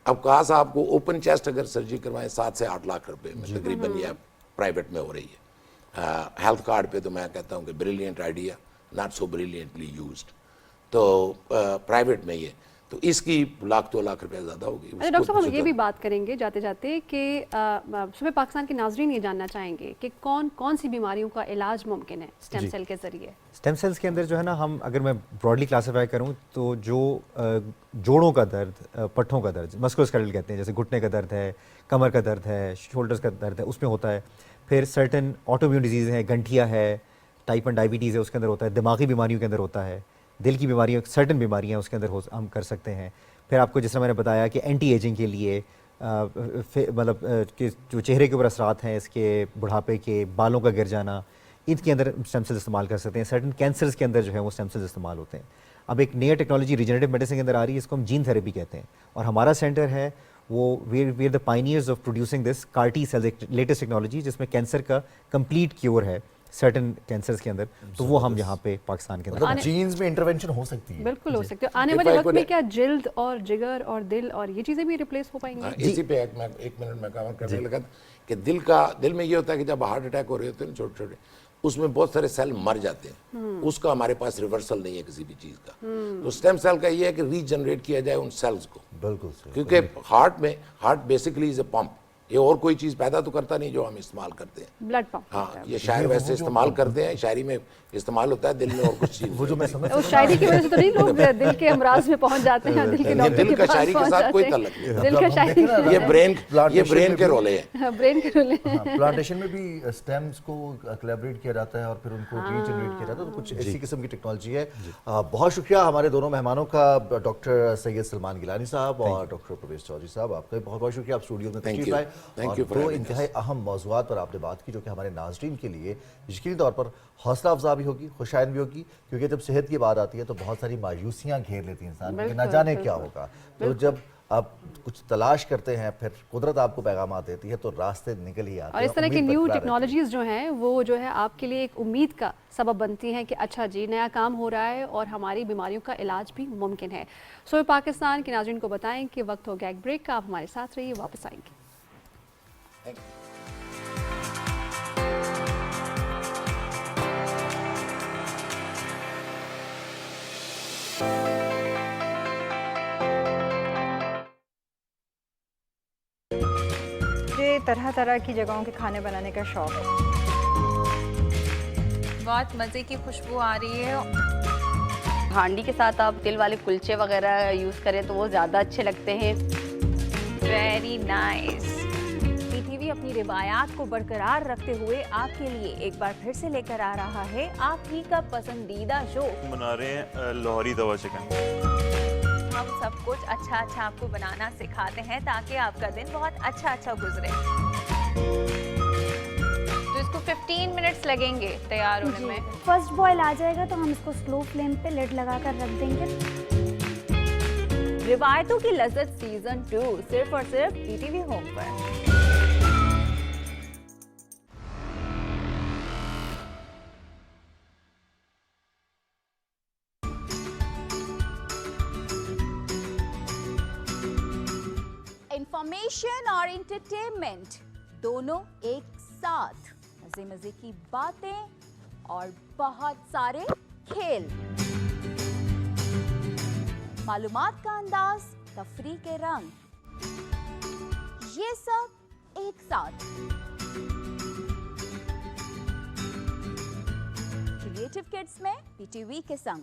اب کاسٹ آپ کو اوپن چیسٹ اگر سرجری کروائیں 7 سے 8 لاکھ روپے میں تقریباً یہ پرائیویٹ میں ہو رہی ہے. ہیلتھ کارڈ پہ تو میں کہتا ہوں کہ brilliant idea, not so brilliantly used. تو پرائیویٹ میں یہ, تو اس کی 1 لاکھ 2 لاکھ روپے زیادہ ہوگی. ڈاکٹر صاحب ہم یہ بھی بات کریں گے جاتے جاتے کہ صوبہ پاکستان کے ناظرین یہ جاننا چاہیں گے کہ کون سی بیماریوں کا علاج ممکن ہے اسٹیم سیل کے ذریعے؟ اسٹیم سیلس کے اندر جو ہے نا, ہم اگر میں براڈلی کلاسیفائی کروں تو جو جوڑوں کا درد, پٹھوں کا درد, مسکولوسکیلیٹل کہتے ہیں, جیسے گھٹنے کا درد ہے, کمر کا درد ہے, شولڈرز کا درد ہے, اس میں ہوتا ہے. پھر سرٹن آٹو امیون ڈیزیز ہیں, گنٹھیا ہے, ٹائپ 1 ڈائبٹیز ہے, اس کے اندر ہوتا ہے. دماغی بیماریوں کے اندر ہوتا ہے, دل کی بیماریوں, سرٹن بیماریاں اس کے اندر ہم کر سکتے ہیں. پھر آپ کو جس طرح میں نے بتایا کہ اینٹی ایجنگ کے لیے مطلب کہ جو چہرے کے اوپر اثرات ہیں اس کے, بڑھاپے کے, بالوں کا گر جانا, ان کے اندر اسٹیم سیلز استعمال کر سکتے ہیں. سرٹن کینسرز کے اندر جو ہے وہ اسٹیم سیلز استعمال ہوتے ہیں. اب ایک نیا ٹیکنالوجی ریجنریٹو میڈیسن کے اندر آ رہی ہے, اس کو ہم جین تھیراپی کہتے ہیں, اور ہمارا سینٹر ہے وہ we are the pioneers of producing this CAR T cells, ایک لیٹسٹ ٹیکنالوجی جس میں کینسر کا کمپلیٹ کیور ہے سرٹن کینسرز کے اندر، تو وہ ہم یہاں پہ پاکستان کے اندر مطلب جینز میں انٹرونشن ہو سکتی ہے. بالکل ہو سکتے ہیں. آنے والے وقت میں کیا جلد اور جگر اور دل اور یہ چیزیں بھی ریپلیس ہو پائیں گی؟ اسی پہ ایک منٹ میں کام کرنے لگا کہ دل میں یہ ہوتا ہے کہ جب ہارٹ اٹیک ہو رہے ہوتے ہیں چھوٹے چھوٹے، اس میں بہت سارے سیل مر جاتے ہیں، اس کا ہمارے پاس ریورسل نہیں ہے کسی بھی چیز کا. تو اسٹیم سیل کا یہ ہے کہ ری جنریٹ کیا جائے ان سیلز کو. بالکل صحیح. کیونکہ heart basically is a pump, یہ اور کوئی چیز پیدا تو کرتا نہیں جو ہم استعمال کرتے ہیں. Blood pump. ہاں یہ شاعر ویسے استعمال کرتے ہیں، شاعری میں استعمال ہوتا ہے، دل میں اور کچھ چیز. وہ جو میں سمجھ اس شاعری کی وجہ سے تو نہیں لوگ دل کے امراض میں پہنچ جاتے ہیں، دل کے ڈاکٹر دل کے کا پاس شاعری کے پہنچ ساتھ جاتے کوئی ہیں. تعلق نہیں. دل کا شاعری یہ برین کے رولے ہیں. برین کے رولے. پلانٹیشن میں بھی اسٹیمز کو کولیبریٹ کیا جاتا ہے اور پھر ان کو ری جنریٹ کیا جاتا ہے، تو کچھ اسی قسم کی ٹیکنالوجی ہے. بہت شکریہ ہمارے دونوں مہمانوں کا، ڈاکٹر سید سلمان گیلانی صاحب اور ڈاکٹر پرویز چودھری صاحب. آپ کا بہت بہت شکریہ، آپ اسٹوڈیو میں تشریف لائے اور دو انتہائی اہم موضوعات پر آپ نے بات کی جو کہ ہمارے ناظرین کے لیے یقینی طور پر حوصلہ افزا بھی ہوگی، خوشائن بھی ہوگی، کیونکہ جب صحت کی بات آتی ہے تو بہت ساری مایوسیاں گھیر لیتی ہیں انسان کو کہ نہ جانے کیا ہوگا. تو جب آپ کچھ تلاش کرتے ہیں پھر قدرت آپ کو پیغامات دیتی ہے تو راستے نکل ہی آتے ہیں. اور اس طرح کی نیو ٹیکنالوجیز جو ہیں وہ جو ہے آپ کے لیے ایک امید کا سبب بنتی ہیں کہ اچھا جی نیا کام ہو رہا ہے اور ہماری بیماریوں کا علاج بھی ممکن ہے. سو پاکستان کے ناظرین کو بتائیں کہ وقت ہو گیا ایک بریک کا، آپ ہمارے ساتھ رہیے، واپس آئیں گے. مجھے طرح طرح کی جگہوں کے کھانے بنانے کا شوق ہے. بہت مزے کی خوشبو آ رہی ہے. ہانڈی کے ساتھ آپ تل والے کلچے وغیرہ یوز کریں تو وہ زیادہ اچھے لگتے ہیں. Very nice. P T V اپنی روایات کو برقرار رکھتے ہوئے آپ کے لیے ایک بار پھر سے لے کر آ رہا ہے آپ ہی کا پسندیدہ شو. بنا رہے ہیں لاہوری توا چکن. ہم سب کچھ اچھا آپ کو بنانا سکھاتے ہیں تاکہ آپ کا دن بہت اچھا گزرے. تو اس کو 15 منٹس لگیں گے تیار ہونے میں. فرسٹ بوائل آ جائے گا تو ہم اس کو سلو فلیم پہ لڈ لگا کر رکھ دیں گے. روایتوں کی لذت سیزن 2 صرف اور صرف پی ٹی وی ہوم پر. انفارمیشن اور انٹرٹینمنٹ دونوں ایک ساتھ، مزے کی باتیں اور بہت سارے کھیل، معلومات کا انداز، تفریح کے رنگ، یہ سب ایک ساتھ. کریٹو کڈز میں پی ٹی وی کے سنگ.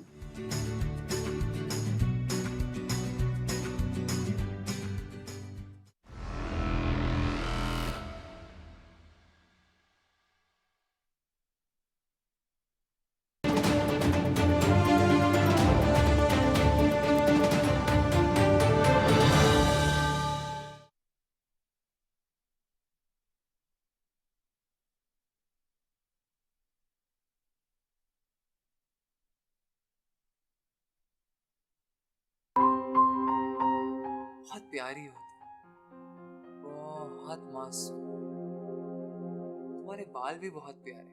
بہت پیاری ہوتی، بہت معصوم. تمہارے بال بھی بہت پیارے.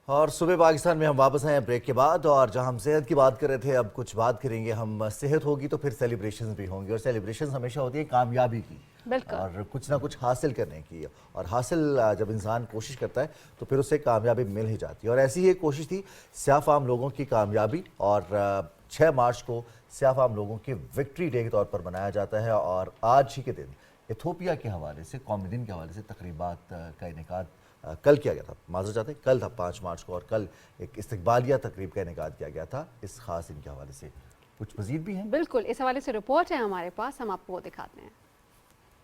اور صبح پاکستان میں ہم واپس آئے ہیں بریک کے بعد، اور جہاں ہم صحت کی بات کر رہے تھے اب کچھ بات کریں گے ہم. صحت ہوگی تو پھر سیلیبریشنز بھی ہوں گی، اور سیلیبریشنز ہمیشہ ہوتی ہے کامیابی کی اور کچھ نہ کچھ حاصل کرنے کی. اور حاصل جب انسان کوشش کرتا ہے تو پھر اسے کامیابی مل ہی جاتی ہے. اور ایسی ہی ایک کوشش تھی سیاہ فام لوگوں کی کامیابی، اور 6 مارچ کو سیاہ فام لوگوں کے وکٹری ڈے کے طور پر منایا جاتا ہے. اور آج ہی کے دن ایتھوپیا کے حوالے سے، قومی دن کے حوالے سے تقریبات کا انعقاد کل کیا گیا تھا. معذرت چاہتے ہیں، کل تھا 5 مارچ کو، اور کل ایک استقبالیہ تقریب کا انعقاد کیا گیا تھا اس خاص دن کے حوالے سے. کچھ مزید بھی ہیں؟ بالکل، اس حوالے سے رپورٹ ہے ہمارے پاس، ہم آپ کو وہ دکھاتے ہیں.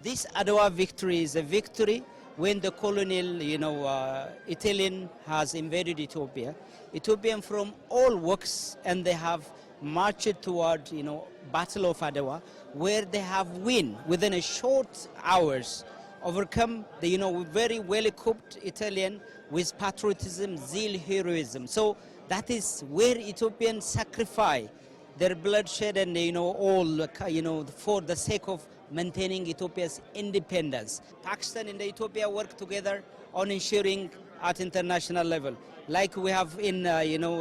This Adwa victory is a victory when the colonial, Italian has invaded Ethiopia. Ethiopian from all walks, and they have marched toward, Battle of Adwa, where they have win within a short hours, overcome the, very well equipped Italian with patriotism, zeal, heroism. So that is where Ethiopians sacrifice their bloodshed and, all, for the sake of maintaining Ethiopia's independence. Pakistan and Ethiopia work together on ensuring at international level. Like we have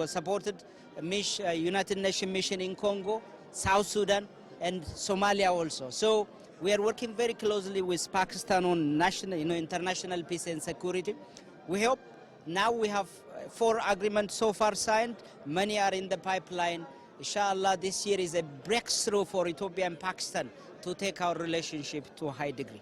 supported United Nations mission in Congo, South Sudan, and Somalia also. So we are working very closely with Pakistan on national, international peace and security. We hope now we have 4 agreements so far signed. Many are in the pipeline. Inshallah, this year is a breakthrough for Ethiopia and Pakistan to take our relationship to a high degree.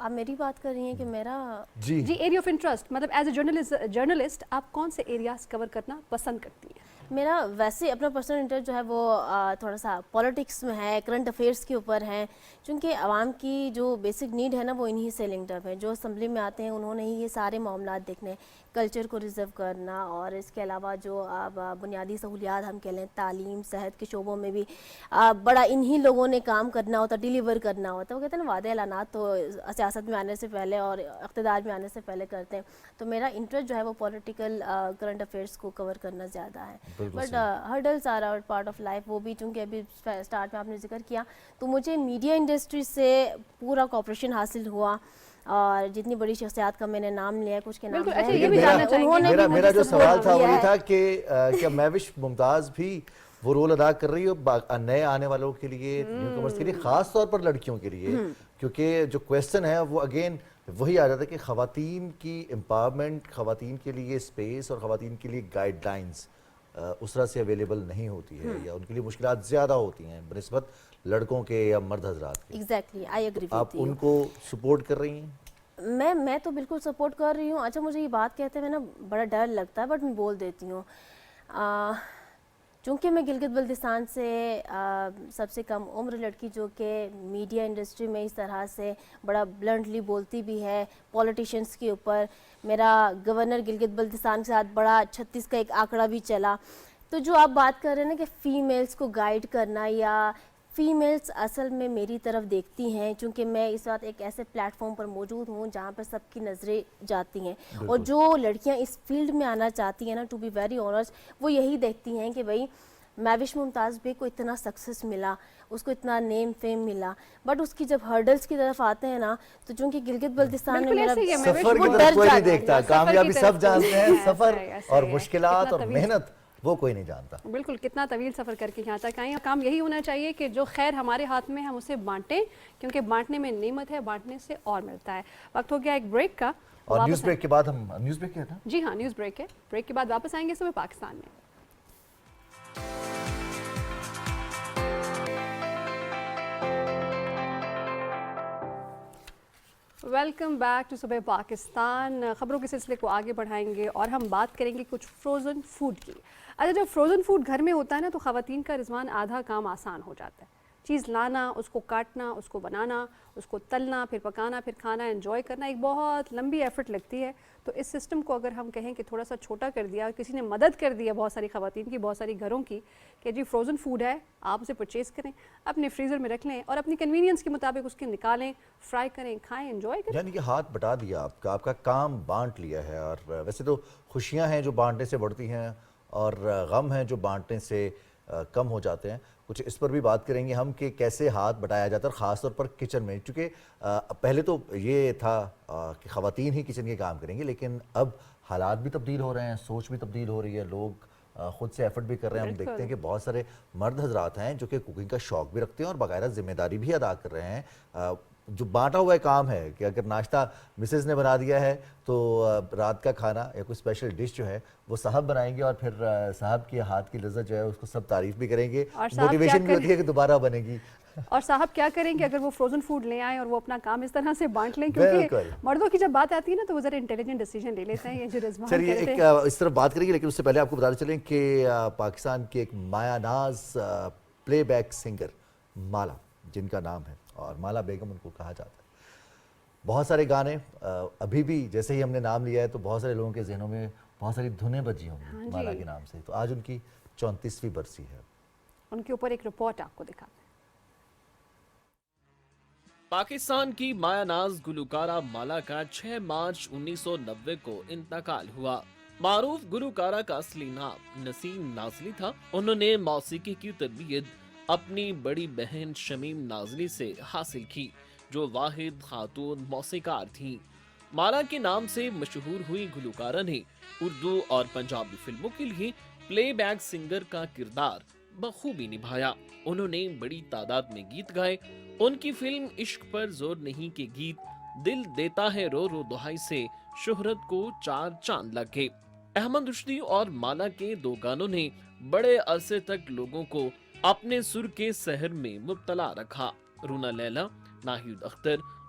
آپ میری بات کر رہی ہیں کہ میرا جی area of interest مطلب as a journalist آپ کون سے ایریاز کور کرنا پسند کرتی ہیں؟ میرا ویسے اپنا پرسنل انٹرسٹ جو ہے وہ تھوڑا سا پالیٹکس میں ہے، کرنٹ افیئرس کے اوپر ہیں، چونکہ عوام کی جو بیسک نیڈ ہے نا وہ انہی سے لنکڈ اپ ہے. جو اسمبلی میں آتے ہیں انہوں نے ہی یہ سارے معاملات دیکھنے، کلچر کو ریزرو کرنا، اور اس کے علاوہ جو بنیادی سہولیات ہم کہہ لیں تعلیم صحت کے شعبوں میں بھی بڑا انہی لوگوں نے کام کرنا ہوتا، ڈیلیور کرنا ہوتا. وہ کہتے ہیں نا وعدے اعلانات تو سیاست میں آنے سے پہلے اور اقتدار میں آنے سے پہلے کرتے ہیں. تو میرا انٹرسٹ جو ہے وہ پولیٹیکل کرنٹ افیئرس کو کور کرنا زیادہ ہے. But hurdles are out part of life. وہ بھی چونکہ ابھی اسٹارٹ میں آپ نے ذکر کیا تو مجھے میڈیا انڈسٹری سے پورا کوآپریشن حاصل ہوا، اور جتنی بڑی شخصیات کا میں نے نام لیا ہے کچھ کے نام میرا جو سوال تھا وہی تھا کہ کیا مہوش ممتاز بھی وہ رول ادا کر رہی ہو نئے آنے والوں کے لیے، نیو کمرز کے لیے، خاص طور پر لڑکیوں کے لیے؟ کیونکہ جو کویسچن ہے وہ اگین وہی آ جاتا ہے کہ خواتین کی امپاورمنٹ، خواتین کے لیے اسپیس اور خواتین کے لیے گائیڈ لائنز اس طرح سے اویلیبل نہیں ہوتی ہے، یا ان کے لیے مشکلات زیادہ ہوتی ہیں بنسبت لڑکوں کے یا مرد حضرات کے. Exactly I agree. آپ ان کو سپورٹ کر رہی ہیں؟ میں تو بالکل سپورٹ کر رہی ہوں. اچھا مجھے یہ بات کہتے ہیں نا بڑا ڈر لگتا ہے بٹ میں بول دیتی ہوں. چونکہ میں گلگت بلتستان سے سب سے کم عمر لڑکی جو کہ میڈیا انڈسٹری میں اس طرح سے بڑا بلنٹلی بولتی بھی ہے پولیٹیشنز کے اوپر. میرا گورنر گلگت بلتستان کے ساتھ بڑا 36 کا ایک آنکڑا بھی چلا. تو جو آپ بات کر رہے ہیں نا کہ فیمیلز کو گائیڈ کرنا، یا فیمیلز اصل میں میری طرف دیکھتی ہیں، چونکہ میں اس وقت ایک ایسے پلیٹ فارم پر موجود ہوں جہاں پر سب کی نظریں جاتی ہیں، اور جو لڑکیاں اس فیلڈ میں آنا چاہتی ہیں نا ٹو بی ویری آنیسٹ وہ یہی دیکھتی ہیں کہ بھائی مہوش ممتاز بھی کو اتنا سکسیس ملا، اس کو اتنا نیم فیم ملا، بٹ اس کی جب ہرڈلز کی طرف آتے ہیں نا تو چونکہ گلگت بلتستان میں میرا سفر کی طرف کوئی نہیں دیکھتا، کامیابی سب جانتے ہیں، سفر اور مشکلات اور محنت وہ کوئی نہیں جانتا. بالکل کتنا طویل سفر کر کے یہاں تک آئیں. کام یہی ہونا چاہیے کہ جو خیر ہمارے ہاتھ میں ہم اسے بانٹیں، کیونکہ بانٹنے میں نعمت ہے، بانٹنے سے اور ملتا ہے. وقت ہو گیا ایک بریک کا، اور نیوز بریک کے بعد ہم نیوز بریک ہے نا؟ جی ہاں نیوز بریک ہے. بریک کے بعد واپس آئیں گے صبح پاکستان میں. ویلکم بیک ٹو صبح پاکستان. خبروں کے سلسلے کو آگے بڑھائیں گے اور ہم بات کریں گے کچھ فروزن فوڈ کی. اچھا جب فروزن فوڈ گھر میں ہوتا ہے نا تو خواتین کا رضوان آدھا کام آسان ہو جاتا ہے. چیز لانا، اس کو کاٹنا، اس کو بنانا، اس کو تلنا، پھر پکانا، پھر کھانا، انجوائے کرنا ایک بہت لمبی ایفرٹ لگتی ہے. تو اس سسٹم کو اگر ہم کہیں کہ تھوڑا سا چھوٹا کر دیا، کسی نے مدد کر دیا بہت ساری خواتین کی، بہت ساری گھروں کی، کہ جی فروزن فوڈ ہے آپ اسے پرچیز کریں، اپنے فریزر میں رکھ لیں اور اپنی کنوینئنس کے مطابق اس کے نکالیں، فرائی کریں، کھائیں، انجوائے کریں. یعنی کہ ہاتھ بٹا دیا آپ کا کام بانٹ لیا ہے. اور ویسے تو خوشیاں ہیں جو بانٹنے سے بڑھتی ہیں اور غم ہیں جو بانٹنے سے کم ہو جاتے ہیں. کچھ اس پر بھی بات کریں گے ہم کہ کیسے ہاتھ بٹایا جاتا ہے، اور خاص طور پر کچن میں. چونکہ پہلے تو یہ تھا کہ خواتین ہی کچن کے کام کریں گے، لیکن اب حالات بھی تبدیل ہو رہے ہیں، سوچ بھی تبدیل ہو رہی ہے، لوگ خود سے ایفرٹ بھی کر رہے ہیں. ہم دیکھتے ہیں کہ بہت سارے مرد حضرات ہیں جو کہ کوکنگ کا شوق بھی رکھتے ہیں اور باقاعدہ ذمہ داری بھی ادا کر رہے ہیں. جو بانٹا ہوا کام ہے کہ اگر ناشتہ مسز نے بنا دیا ہے تو رات کا کھانا یا کوئی اسپیشل ڈش جو ہے وہ صاحب بنائیں گے، اور پھر صاحب کے ہاتھ کی لذت جو ہے اس کو سب تعریف بھی کریں گے، موٹیویشن بھی ہوتی ہے کہ دوبارہ بنے گی. اور صاحب کیا کریں کہ اگر وہ فروزن فوڈ لے آئیں اور وہ اپنا کام اس طرح سے بانٹ لیں، کیونکہ مردوں کی جب بات آتی ہے نا تو وہ ذرا انٹیلیجنٹ ڈیسیجن لے لیتے ہیں. یہ جو رضوان چلیے ایک اس طرف بات کریں گے، لیکن اس سے پہلے آپ کو بتاتے چلیں کہ پاکستان کی ایک مایا ناز پلے بیک سنگر مالا، جن کا نام ہے اور مالا بیگم ان کو کہا جاتا ہے. بہت سارے گانے ابھی بھی جیسے ہی ہم نے نام لیا ہے تو بہت سارے لوگوں کے ذہنوں میں بہت ساری دھنیں بجی ہوں گی مالا کے نام سے. تو آج ان کی 34ویں برسی ہے. ان کے اوپر ایک رپورٹ آپ کو دکھاتے ہیں. پاکستان کی مایا ناز گلوکارہ مالا کا 6 مارچ 1990 کو انتقال ہوا. معروف گلوکارہ کا اصلی نام نسیم نازلی تھا. انہوں نے موسیقی کی تربیت اپنی بڑی بہن شمیم نازلی سے حاصل کی، جو واحد خاتون موسیقار تھیں. مالا کے نام سے مشہور ہوئی گلوکارہ نے اردو اور پنجابی فلموں کے لیے پلے بیک سنگر کا کردار بخوبی نبھایا. انہوں نے بڑی تعداد میں گیت گائے. ان کی فلم عشق پر زور نہیں کے گیت دل دیتا ہے رو رو دہائی سے شہرت کو 4 چاند لگ گئے. احمد رشدی اور مالا کے 2 گانوں نے بڑے عرصے تک لوگوں کو اپنے سر کے سحر میں مبتلا رکھا. رونا لیلا، ناہید اختر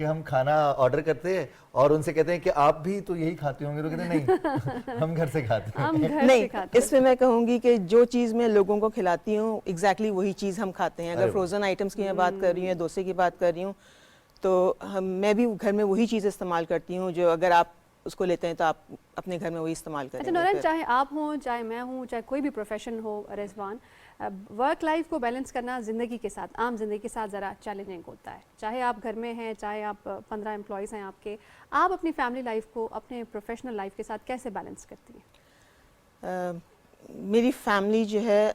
کہ ہم کھانا آرڈر کرتے ہیں اور ان سے کہتے ہیں کہ آپ بھی تو یہی کھاتے ہوں گے, تو کہتے ہیں نہیں ہم گھر سے کھاتے ہیں. نہیں, اس میں کہوں گی کہ جو چیز میں لوگوں کو کھلاتی ہوں ایگزیکٹلی وہی چیز ہم کھاتے ہیں. اگر فروزن آئٹمس کی میں بات کر رہی ہوں یا ڈوسے کی بات کر رہی ہوں, تو میں بھی گھر میں وہی چیز استعمال کرتی ہوں جو اگر آپ اس کو لیتے ہیں تو آپ اپنے گھر میں وہی استعمال کریں. اچھا نورین, چاہے آپ ہوں چاہے میں ہوں چاہے کوئی بھی پروفیشن ہو رضوان, ورک لائف کو بیلنس کرنا زندگی کے ساتھ, عام زندگی کے ساتھ ذرا چیلنجنگ ہوتا ہے. چاہے آپ گھر میں ہیں, چاہے آپ 15 امپلائیز ہیں آپ کے, آپ اپنی فیملی لائف کو اپنے پروفیشنل لائف کے ساتھ کیسے بیلنس کرتی ہیں؟ میری فیملی جو ہے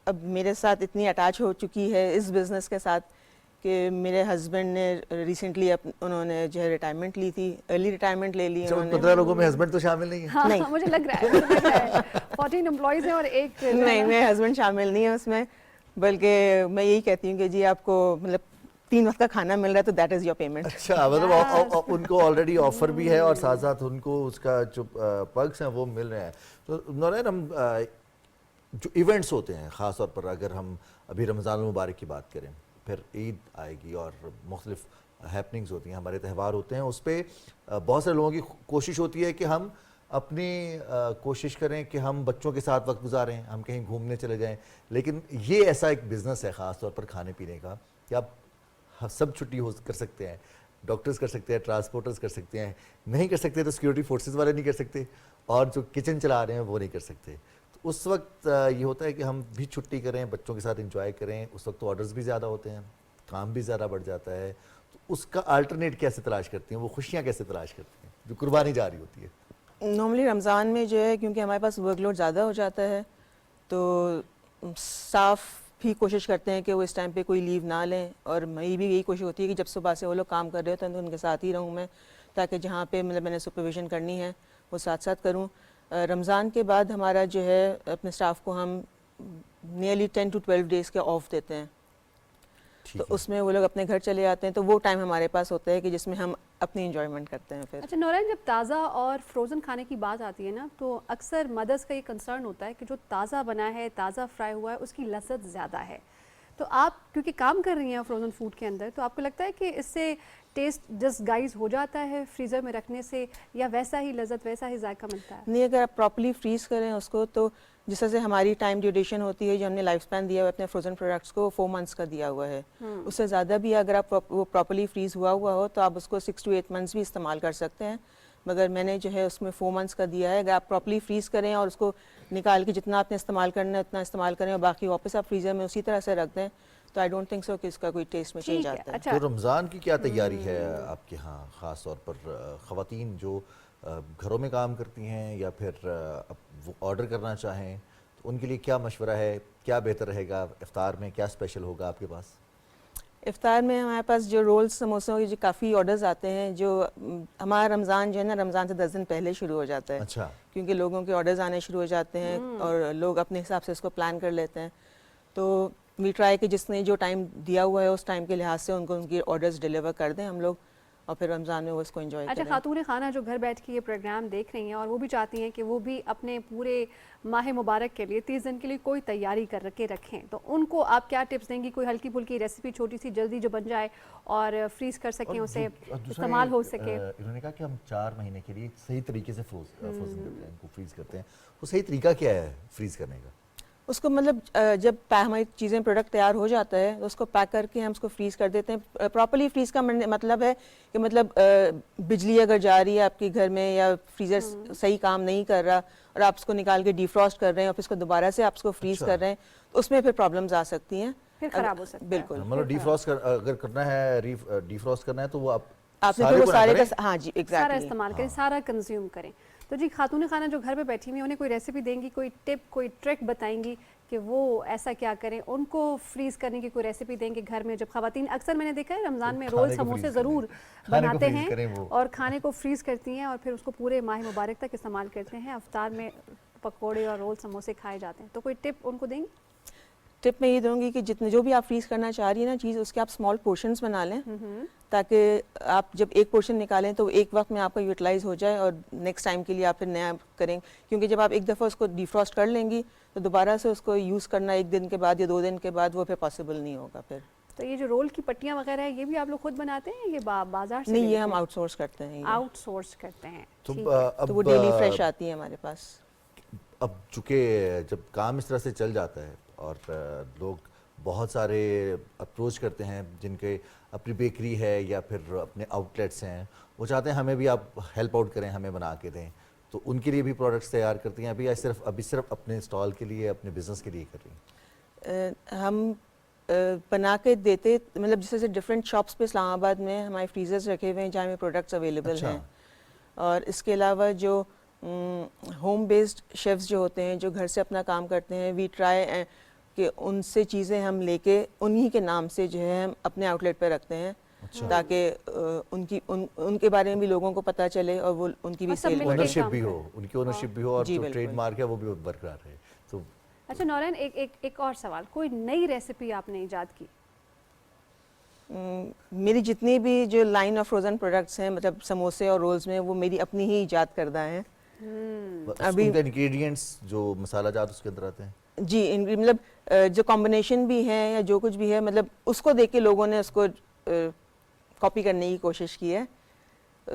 اب میرے ساتھ اتنی اٹیچ ہو چکی ہے اس بزنس کے ساتھ کہ میرے ہسبینڈ نے ریسنٹلی انہوں نے جو ہے ریٹائرمنٹ لی تھی, ارلی ریٹائرمنٹ لے لی انہوں نے. 15 لوگوں میں ہسبینڈ تو شامل نہیں ہے؟ نہیں, مجھے لگ رہا ہے 14 امپلائیز ہیں اور ایک نہیں, میرے ہسبینڈ شامل نہیں ہے اس میں, بلکہ میں یہی کہتی ہوں کہ جی آپ کو مطلب 3 وقت کا کھانا مل رہا ہے تو دیٹ از یور پیمنٹ. اچھا, مطلب ان کو آلریڈی آفر بھی ہے اور ساتھ ساتھ ان کو اس کا جو پرکس ہیں وہ مل رہے ہیں. تو نورین, ہم جو ایونٹس ہوتے ہیں خاص طور پر اگر ہم ابھی رمضان المبارک کی بات کریں, پھر عید آئے گی اور مختلف ہیپننگز ہوتی ہیں, ہمارے تہوار ہوتے ہیں, اس پہ بہت سے لوگوں کی کوشش ہوتی ہے کہ ہم اپنی کوشش کریں کہ ہم بچوں کے ساتھ وقت گزاریں, ہم کہیں گھومنے چلے جائیں. لیکن یہ ایسا ایک بزنس ہے خاص طور پر کھانے پینے کا کہ آپ سب چھٹی کر سکتے ہیں, ڈاکٹرز کر سکتے ہیں, ٹرانسپورٹرز کر سکتے ہیں, نہیں کر سکتے تو سیکورٹی فورسز والے نہیں کر سکتے, اور جو کچن چلا رہے ہیں وہ نہیں کر سکتے. تو اس وقت یہ ہوتا ہے کہ ہم بھی چھٹی کریں, بچوں کے ساتھ انجوائے کریں. اس وقت تو آرڈرز بھی زیادہ ہوتے ہیں, کام بھی زیادہ بڑھ جاتا ہے. تو اس کا الٹرنیٹ کیسے تلاش کرتی ہیں, وہ خوشیاں کیسے تلاش کرتی ہیں جو قربانی جاری ہوتی ہے؟ نارملی رمضان میں جو ہے کیونکہ ہمارے پاس ورک لوڈ زیادہ ہو جاتا ہے تو اسٹاف بھی کوشش کرتے ہیں کہ وہ اس ٹائم پہ کوئی لیو نہ لیں, اور میری بھی یہی کوشش ہوتی ہے کہ جب صبح سے وہ لوگ کام کر رہے ہوتے ہیں تو ان کے ساتھ ہی رہوں میں, تاکہ جہاں پہ مطلب میں نے سپرویژن کرنی ہے وہ ساتھ ساتھ کروں. رمضان کے بعد ہمارا جو ہے اپنے اسٹاف کو ہم نیئرلی 10 to 12 ڈیز کے آف دیتے ہیں, تو اس میں وہ لوگ اپنے گھر چلے جاتے ہیں. تو وہ ٹائم ہمارے پاس ہوتا ہے کہ جس میں ہم اپنی انجوائمنٹ کرتے ہیں. پھر اچھا نورین, جب تازہ اور فروزن کھانے کی بات آتی ہے نا, تو اکثر مدرس کا یہ کنسرن ہوتا ہے کہ جو تازہ بنا ہے, تازہ فرائی ہوا ہے, اس کی لذت زیادہ ہے. تو آپ کیونکہ کام کر رہی ہیں فروزن فوڈ کے اندر, تو آپ کو لگتا ہے کہ اس سے ٹیسٹ ڈسگائز ہو جاتا ہے فریزر میں رکھنے سے, یا ویسا ہی لذت ویسا ہی ذائقہ ملتا ہے؟ نہیں, اگر آپ پراپرلی فریز کریں اس کو, تو جس طرح سے ہماری ٹائم ڈیوریشن ہوتی ہے, جو ہم نے لائف سپین دیا ہوا ہے اپنے فروزن پروڈکٹس کو 4 months کا دیا ہوا ہے, اس سے زیادہ بھی اگر آپ وہ پراپرلی فریز ہوا ہو تو آپ اس کو 6 to 8 months بھی استعمال کر سکتے ہیں. مگر میں نے جو ہے اس میں 4 months کا دیا ہے. اگر آپ پراپرلی فریز کریں اور اس کو نکال کے جتنا آپ نے استعمال کرنا ہے اتنا استعمال کریں, اور باقی واپس آپ فریزر میں اسی طرح سے رکھ دیں, تو آئی ڈونٹ تھنک سو کہ اس کا کوئی ٹیسٹ میں چینج آتا ہے. تو رمضان کی کیا تیاری ہے آپ کے ہاں, خاص طور پر خواتین جو گھروں میں کام کرتی ہیں یا پھر وہ آرڈر کرنا چاہیں, تو ان کے لیے کیا مشورہ ہے, کیا بہتر رہے گا؟ افطار میں کیا اسپیشل ہوگا آپ کے پاس؟ افطار میں ہمارے پاس جو رولز سموسوں کے جو کافی آرڈرز آتے ہیں, جو ہمارا رمضان جو ہے نا, رمضان سے 10 دن پہلے شروع ہو جاتا ہے. اچھا. کیونکہ لوگوں کے آرڈرز آنے شروع ہو جاتے ہیں اور لوگ اپنے حساب سے اس کو پلان کر لیتے ہیں. تو وی ٹرائی کہ جس نے جو ٹائم دیا ہوا ہے اس ٹائم کے لحاظ سے ان کو ان کی آرڈرز ڈیلیور کر دیں ہم لوگ, اور پھر رمضان میں وہ اس کو انجوائے کریں. اچھا, خاتون خانہ جو گھر بیٹھ کے یہ پروگرام دیکھ رہی ہیں اور وہ بھی چاہتی ہیں کہ وہ بھی اپنے پورے ماہ مبارک کے لیے 30 دن کے لیے کوئی تیاری کر کے رکھیں, تو ان کو آپ کیا ٹپس دیں گی؟ کوئی ہلکی پھلکی ریسیپی چھوٹی سی جلدی جو بن جائے اور فریز کر سکیں, اسے استعمال ہو سکے. انہوں نے کہا کہ ہم 4 مہینے کے لیے صحیح طریقے سے فروزن کرتے ہیں, ان کو فریز کرتے ہیں. وہ صحیح طریقہ کیا ہے فریز کرنے کا؟ اس کو مطلب جب ہماری چیزیں پروڈکٹ تیار ہو جاتا ہے تو اس کو پیک کر کے ہم اس کو فریز کر دیتے ہیں. پراپرلی فریز کا مطلب ہے کہ مطلب بجلی اگر جا رہی ہے آپ کے گھر میں یا فریزر صحیح کام نہیں کر رہا اور آپ اس کو نکال کے ڈیفروسٹ کر رہے ہیں اور پھر اس کو دوبارہ سے آپ اس کو فریز کر رہے ہیں, تو اس میں پھر پرابلمز آ سکتی ہیں, پھر خراب ہو سکتا ہے. بالکل. مطلب ڈیفروسٹ اگر کرنا ہے, ڈیفروسٹ کرنا ہے تو وہ آپ نے وہ سارے کا, ہاں جی سارا استعمال کریں, سارا کنزیوم کریں. تو جی خاتون خانہ جو گھر پہ بیٹھی ہوئی, انہیں کوئی ریسیپی دیں گی, کوئی ٹپ, کوئی ٹرک بتائیں گی کہ وہ ایسا کیا کریں, ان کو فریز کرنے کی کوئی ریسیپی دیں گے گھر میں؟ جب خواتین اکثر میں نے دیکھا ہے رمضان میں رول سموسے ضرور بناتے ہیں اور کھانے کو فریز کرتی ہیں اور پھر اس کو پورے ماہ مبارک تک استعمال کرتے ہیں. افطار میں پکوڑے اور رول سموسے کھائے جاتے ہیں, تو کوئی ٹپ ان کو دیں گی؟ ٹپ میں یہ دوں گی کہ جتنے جو بھی آپ فریز کرنا چاہ رہی ہیں نا چیز, اس کے آپ اسمال پورشنز بنا لیں, تاکہ آپ جب ایک پورشن نکالیں تو ایک وقت میں آپ کا یوٹیلائز ہو جائے اور نیکسٹ ٹائم کے لیے آپ پھر نیا کریں. کیونکہ جب آپ ایک دفعہ اس کو ڈیفروسٹ کر لیں گی تو دوبارہ سے اس کو یوز کرنا 1 دن کے بعد یا 2 دن کے بعد وہ پھر پاسبل نہیں ہوگا پھر. تو یہ جو رول کی پٹیاں وغیرہ ہے یہ بھی آپ لوگ خود بناتے ہیں، یہ بازار سے؟ نہیں، یہ ہم آؤٹ سورس کرتے ہیں. آؤٹ سورس کرتے ہیں. تو وہ ڈیلی فریش آتی ہے ہمارے پاس. اب چونکہ جب کام اس طرح سے چل جاتا ہے اور لوگ بہت سارے اپروچ کرتے ہیں جن کے اپنی بیکری ہے یا پھر اپنے آؤٹ لیٹس ہیں، وہ چاہتے ہیں ہمیں بھی آپ ہیلپ آؤٹ کریں، ہمیں بنا کے دیں، تو ان کے لیے بھی پروڈکٹس تیار کرتی ہیں ابھی، یا صرف اپنے اسٹال کے لیے، اپنے بزنس کے لیے کر رہی ہیں؟ ہم بنا کے دیتے، مطلب جیسے ڈفرینٹ شاپس پہ اسلام آباد میں ہمارے فریزرز رکھے ہوئے ہیں جہاں میں پروڈکٹس اویلیبل ہیں. اور اس کے علاوہ جو ہوم بیسڈ شیفز جو ہوتے ہیں جو گھر سے اپنا کام کرتے ہیں، وی ٹرائی کہ ان سے چیزیں ہم لے کے انہی کے نام سے جو ہے ہم اپنے آؤٹ لیٹ پہ رکھتے ہیں، تاکہ ان کے بارے میں بھی لوگوں کو پتہ چلے اور وہ ان کی بھی سیل اونرشپ بھی ہو، ان کی اونرشپ بھی ہو، اور جو ٹریڈ مارک ہے وہ بھی برقرار رہے. تو اچھا نورین، ایک اور سوال، کوئی نئی ریسیپی آپ نے ایجاد کی؟ میری جتنی بھی جو لائن آف فروزن پروڈکٹس ہیں، مطلب سموسے اور رولز میں، وہ میری اپنی ہی ایجاد کردہ ہیں. ابھی انگریڈینٹس جو مسالہ جات اس کے اندر آتے ہیں؟ جی، مطلب جو کمبینیشن بھی ہے یا جو کچھ بھی ہے، مطلب اس کو دیکھ کے لوگوں نے اس کو کاپی کرنے کی کوشش کی ہے.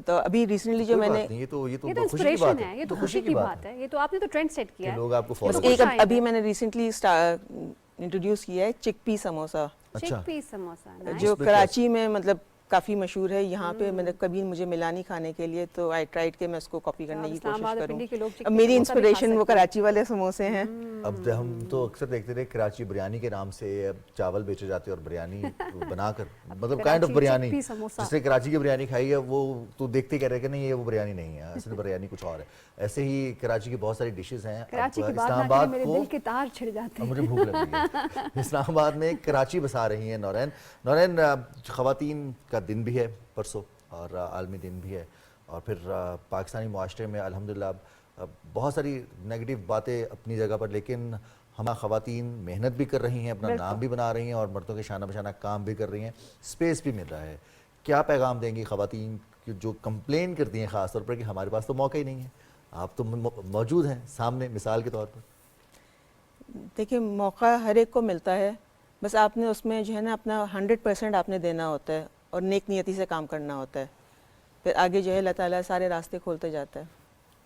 تو ابھی ریسنٹلی جو میں نے، یہ تو انسپریشن ہے، یہ تو خوشی کی بات ہے، یہ تو آپ نے تو ٹرینڈ سیٹ کیا ہے. لوگ آپ کو فالو ایک ابھی میں نے ریسنٹلی انٹروڈیوس کیا ہے چک پی سموسا، جو کراچی میں مطلب کافی مشہور ہے. یہاں پہ مطلب کبھی مجھے ملا نہیں کھانے کے لیے، تو آئی ٹرائیڈ کہ میں اس کو کاپی کرنے کی کوشش کروں. اب میری انسپریشن وہ کراچی والے سموسے ہیں. اب ہم تو اکثر دیکھتے تھے کراچی بریانی کے نام سے چاول بیچے جاتے اور بریانی بنا کر، مطلب کائنڈ آف بریانی، جس نے کراچی کی بریانی کھائی ہے وہ تو دیکھتے کہہ رہے کہ نہیں یہ وہ بریانی نہیں ہے، اصل بریانی کچھ اور ہے. ایسے ہی کراچی کی بہت ساری ڈشز ہیں. اسلام آباد کو دل کے تار چھڑ جاتے ہیں. مجھے بھوک لگی ہے. اسلام آباد میں کراچی بسا رہی ہیں نورین. خواتین کا دن بھی ہے پرسوں اور عالمی دن بھی ہے، اور پھر پاکستانی معاشرے میں الحمدللہ بہت ساری نیگیٹو باتیں اپنی جگہ پر، لیکن ہمارا خواتین محنت بھی کر رہی ہیں، اپنا نام بھی بنا رہی ہیں، اور مردوں کے شانہ بشانہ کام بھی کر رہی ہیں، اسپیس بھی مل رہا ہے. کیا پیغام دیں گی خواتین جو کمپلین کرتی ہیں خاص طور پر کہ ہمارے پاس تو موقع ہی نہیں ہے؟ آپ تو موجود ہیں سامنے مثال کے طور پر. دیکھیں، موقع ہر ایک کو ملتا ہے، بس آپ نے اس میں جو ہے نا اپنا 100% آپ نے دینا ہوتا ہے اور نیک نیتی سے کام کرنا ہوتا ہے. پھر آگے جو ہے اللہ تعالیٰ سارے راستے کھولتے جاتا ہے.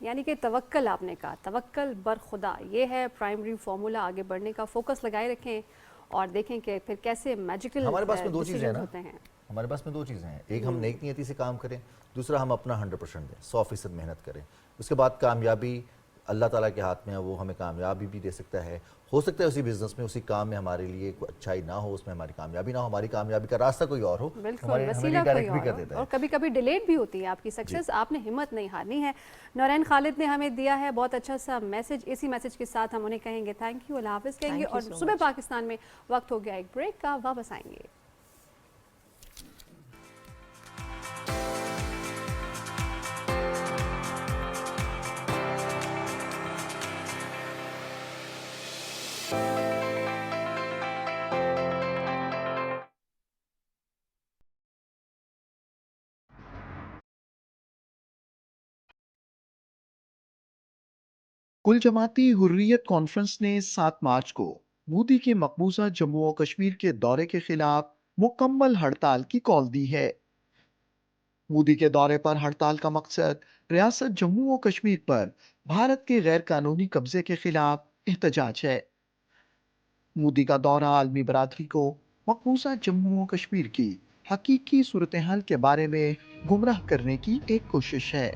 یعنی کہ توکل، آپ نے کہا توکل بر خدا، یہ ہے پرائمری فارمولا آگے بڑھنے کا. فوکس لگائے رکھیں اور دیکھیں کہ پھر کیسے میجیکل ہمارے پاس میں دو چیزیں ہیں نا، ہوتے ہیں. ہمارے پاس میں دو چیزیں ہیں، ایک ہم نیک نیتی سے کام کریں، دوسرا ہم اپنا 100% دیں، 100% محنت کریں. اس کے بعد کامیابی اللہ تعالیٰ کے ہاتھ میں ہے، وہ ہمیں کامیابی بھی دے سکتا ہے. ہو سکتا ہے اسی بزنس میں، اسی کام میں ہمارے لیے کوئی اچھائی نہ ہو، اس میں ہماری کامیابی نہ ہو، ہماری کامیابی کا راستہ کوئی اور ہو، بالکل وسیلہ کوئی اور ہو، اور کبھی کبھی ڈیلیڈ بھی ہوتی ہے آپ کی سکسیس. آپ نے ہمت نہیں ہارنی ہے. نورین خالد نے ہمیں دیا ہے بہت اچھا سا میسج. اسی میسج کے ساتھ ہم انہیں کہیں گے تھینک یو، اللہ حافظ کہیں گے، اور صبح پاکستان میں وقت ہو گیا ایک بریک کا، واپس آئیں گے. کل جماعتی حریت کانفرنس نے 7 مارچ کو مودی کے مقبوضہ جموں و کشمیر کے دورے کے خلاف مکمل ہڑتال کی کال دی ہے. مودی کے دورے پر ہڑتال کا مقصد ریاست جموں و کشمیر پر بھارت کے غیر قانونی قبضے کے خلاف احتجاج ہے. مودی کا دورہ عالمی برادری کو مقبوضہ جموں و کشمیر کی حقیقی صورتحال کے بارے میں گمراہ کرنے کی ایک کوشش ہے.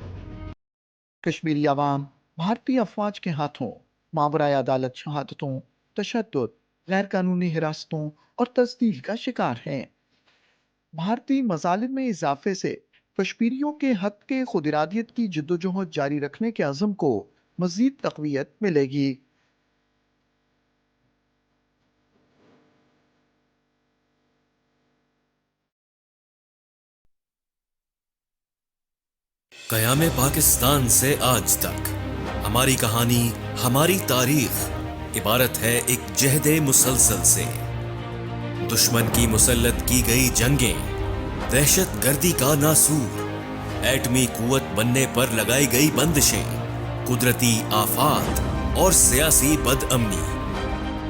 کشمیری عوام بھارتی افواج کے ہاتھوں ماورائے عدالت شہادتوں، تشدد، غیر قانونی حراستوں اور تذلیل کا شکار ہیں. بھارتی مظالم میں اضافے سے کشمیریوں کے حق کے خود ارادیت کی جدوجہد جاری رکھنے کے عزم کو مزید تقویت ملے گی. قیام پاکستان سے آج تک ہماری کہانی، ہماری تاریخ عبارت ہے ایک جہد مسلسل سے. دشمن کی مسلط کی گئی جنگیں، دہشت گردی کا ناسور، ایٹمی قوت بننے پر لگائی گئی بندشیں، قدرتی آفات اور سیاسی بد امنی.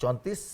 34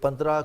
15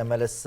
MLS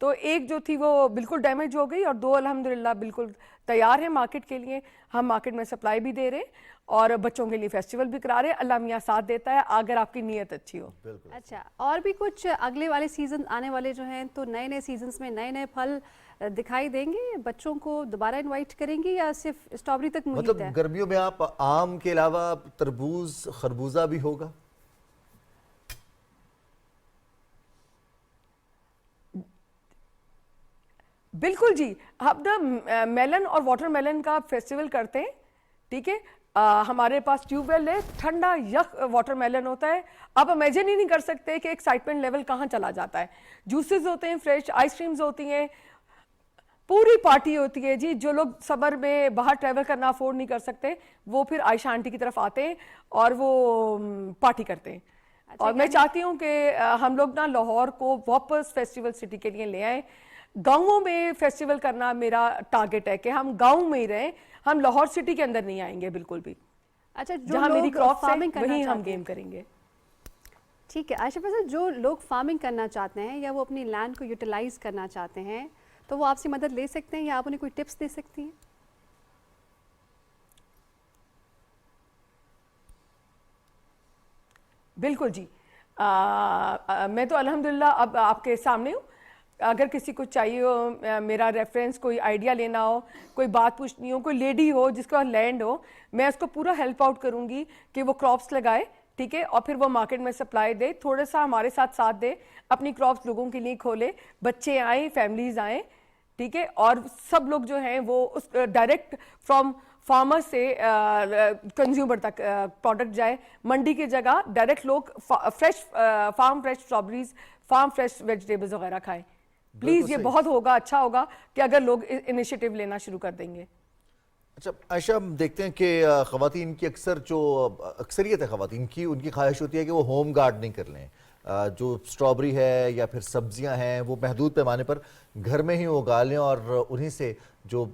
تو ایک جو تھی وہ بالکل ڈیمیج ہو گئی اور 2 الحمدللہ بالکل تیار ہیں مارکیٹ کے لیے. ہم مارکیٹ میں سپلائی بھی دے رہے ہیں اور بچوں کے لیے فیسٹیول بھی کرا رہے ہیں. اللہ میاں ساتھ دیتا ہے اگر آپ کی نیت اچھی ہو. اچھا، اور بھی کچھ اگلے والے سیزن آنے والے جو ہیں تو نئے سیزنز میں نئے پھل دکھائی دیں گے؟ بچوں کو دوبارہ انوائٹ کریں گے یا صرف اسٹرابری تک محیط ہے؟ مطلب گرمیوں میں آپ آم کے علاوہ تربوز خربوزہ بھی ہوگا؟ بالکل جی، ہم نا میلن اور واٹر میلن کا فیسٹیول کرتے ہیں. ٹھیک ہے، ہمارے پاس ٹیوب ویل ہے، ٹھنڈا یک واٹر میلن ہوتا ہے. آپ امیجن ہی نہیں کر سکتے کہ ایکسائٹمنٹ لیول کہاں چلا جاتا ہے. جوسز ہوتے ہیں فریش، آئس کریمز ہوتی ہیں، پوری پارٹی ہوتی ہے جی. جو لوگ سمر میں باہر ٹریول کرنا افورڈ نہیں کر سکتے وہ پھر عائشہ آنٹی کی طرف آتے ہیں اور وہ پارٹی کرتے ہیں. اور میں چاہتی ہوں کہ ہم لوگ نا لاہور کو واپس فیسٹیول سٹی کے لیے لے آئیں. گاؤں میں فیسٹیول کرنا میرا ٹارگٹ ہے کہ ہم گاؤں میں ہی رہیں، ہم لاہور سٹی کے اندر نہیں آئیں گے بالکل بھی. اچھا، جہاں میری کراپس ہیں وہیں ہم گیم کریں گے. ٹھیک ہے عائشہ فیصل، جو لوگ فارمنگ کرنا چاہتے ہیں یا وہ اپنی لینڈ کو یوٹیلائز کرنا چاہتے ہیں تو وہ آپ سے مدد لے سکتے ہیں یا آپ انہیں کوئی ٹپس دے سکتی ہیں؟ بالکل جی، میں تو الحمدللہ اب آپ کے سامنے ہوں. اگر کسی کو چاہیے ہو میرا ریفرنس، کوئی آئیڈیا لینا ہو، کوئی بات پوچھنی ہو، کوئی لیڈی ہو جس کا لینڈ ہو، میں اس کو پورا ہیلپ آؤٹ کروں گی کہ وہ کراپس لگائے. ٹھیک ہے، اور پھر وہ مارکیٹ میں سپلائی دے، تھوڑا سا ہمارے ساتھ دے، اپنی کراپس لوگوں کے لیے کھولے، بچے آئیں، فیملیز آئیں. ٹھیک ہے، اور سب لوگ جو ہیں وہ اس ڈائریکٹ فرام فارمر سے کنزیومر تک پروڈکٹ جائے. منڈی کی جگہ ڈائریکٹ لوگ fresh farm fresh strawberries, farm fresh vegetables وغیرہ کھائیں. پلیز یہ بہت ہوگا، اچھا ہوگا کہ اگر لوگ انیشیٹو لینا شروع کر دیں گے. اچھا عائشہ، ہم دیکھتے ہیں کہ خواتین کی اکثریت ہے خواتین کی، ان کی خواہش ہوتی ہے کہ وہ ہوم گارڈننگ کر لیں. جو اسٹرابری ہے یا پھر سبزیاں ہیں وہ محدود پیمانے پر گھر میں ہی اگا لیں اور انہی سے جو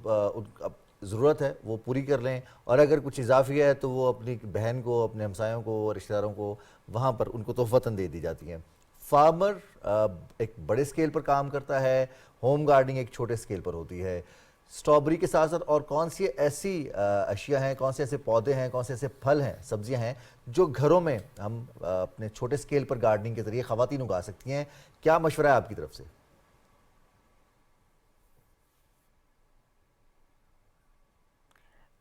ضرورت ہے وہ پوری کر لیں، اور اگر کچھ اضافی ہے تو وہ اپنی بہن کو، اپنے ہمسایوں کو، رشتہ داروں کو وہاں پر ان کو تحفتاً دے دی جاتی ہیں. فارمر ایک بڑے سکیل پر کام کرتا ہے، ہوم گارڈننگ ایک چھوٹے سکیل پر ہوتی ہے. اسٹرابری کے ساتھ ساتھ اور کون سی ایسی اشیاء ہیں، کون سے ایسے پودے ہیں، کون سے ایسے پھل ہیں، سبزیاں ہیں جو گھروں میں ہم اپنے چھوٹے سکیل پر گارڈننگ کے ذریعے خواتین اگا سکتی ہیں؟ کیا مشورہ ہے آپ کی طرف سے؟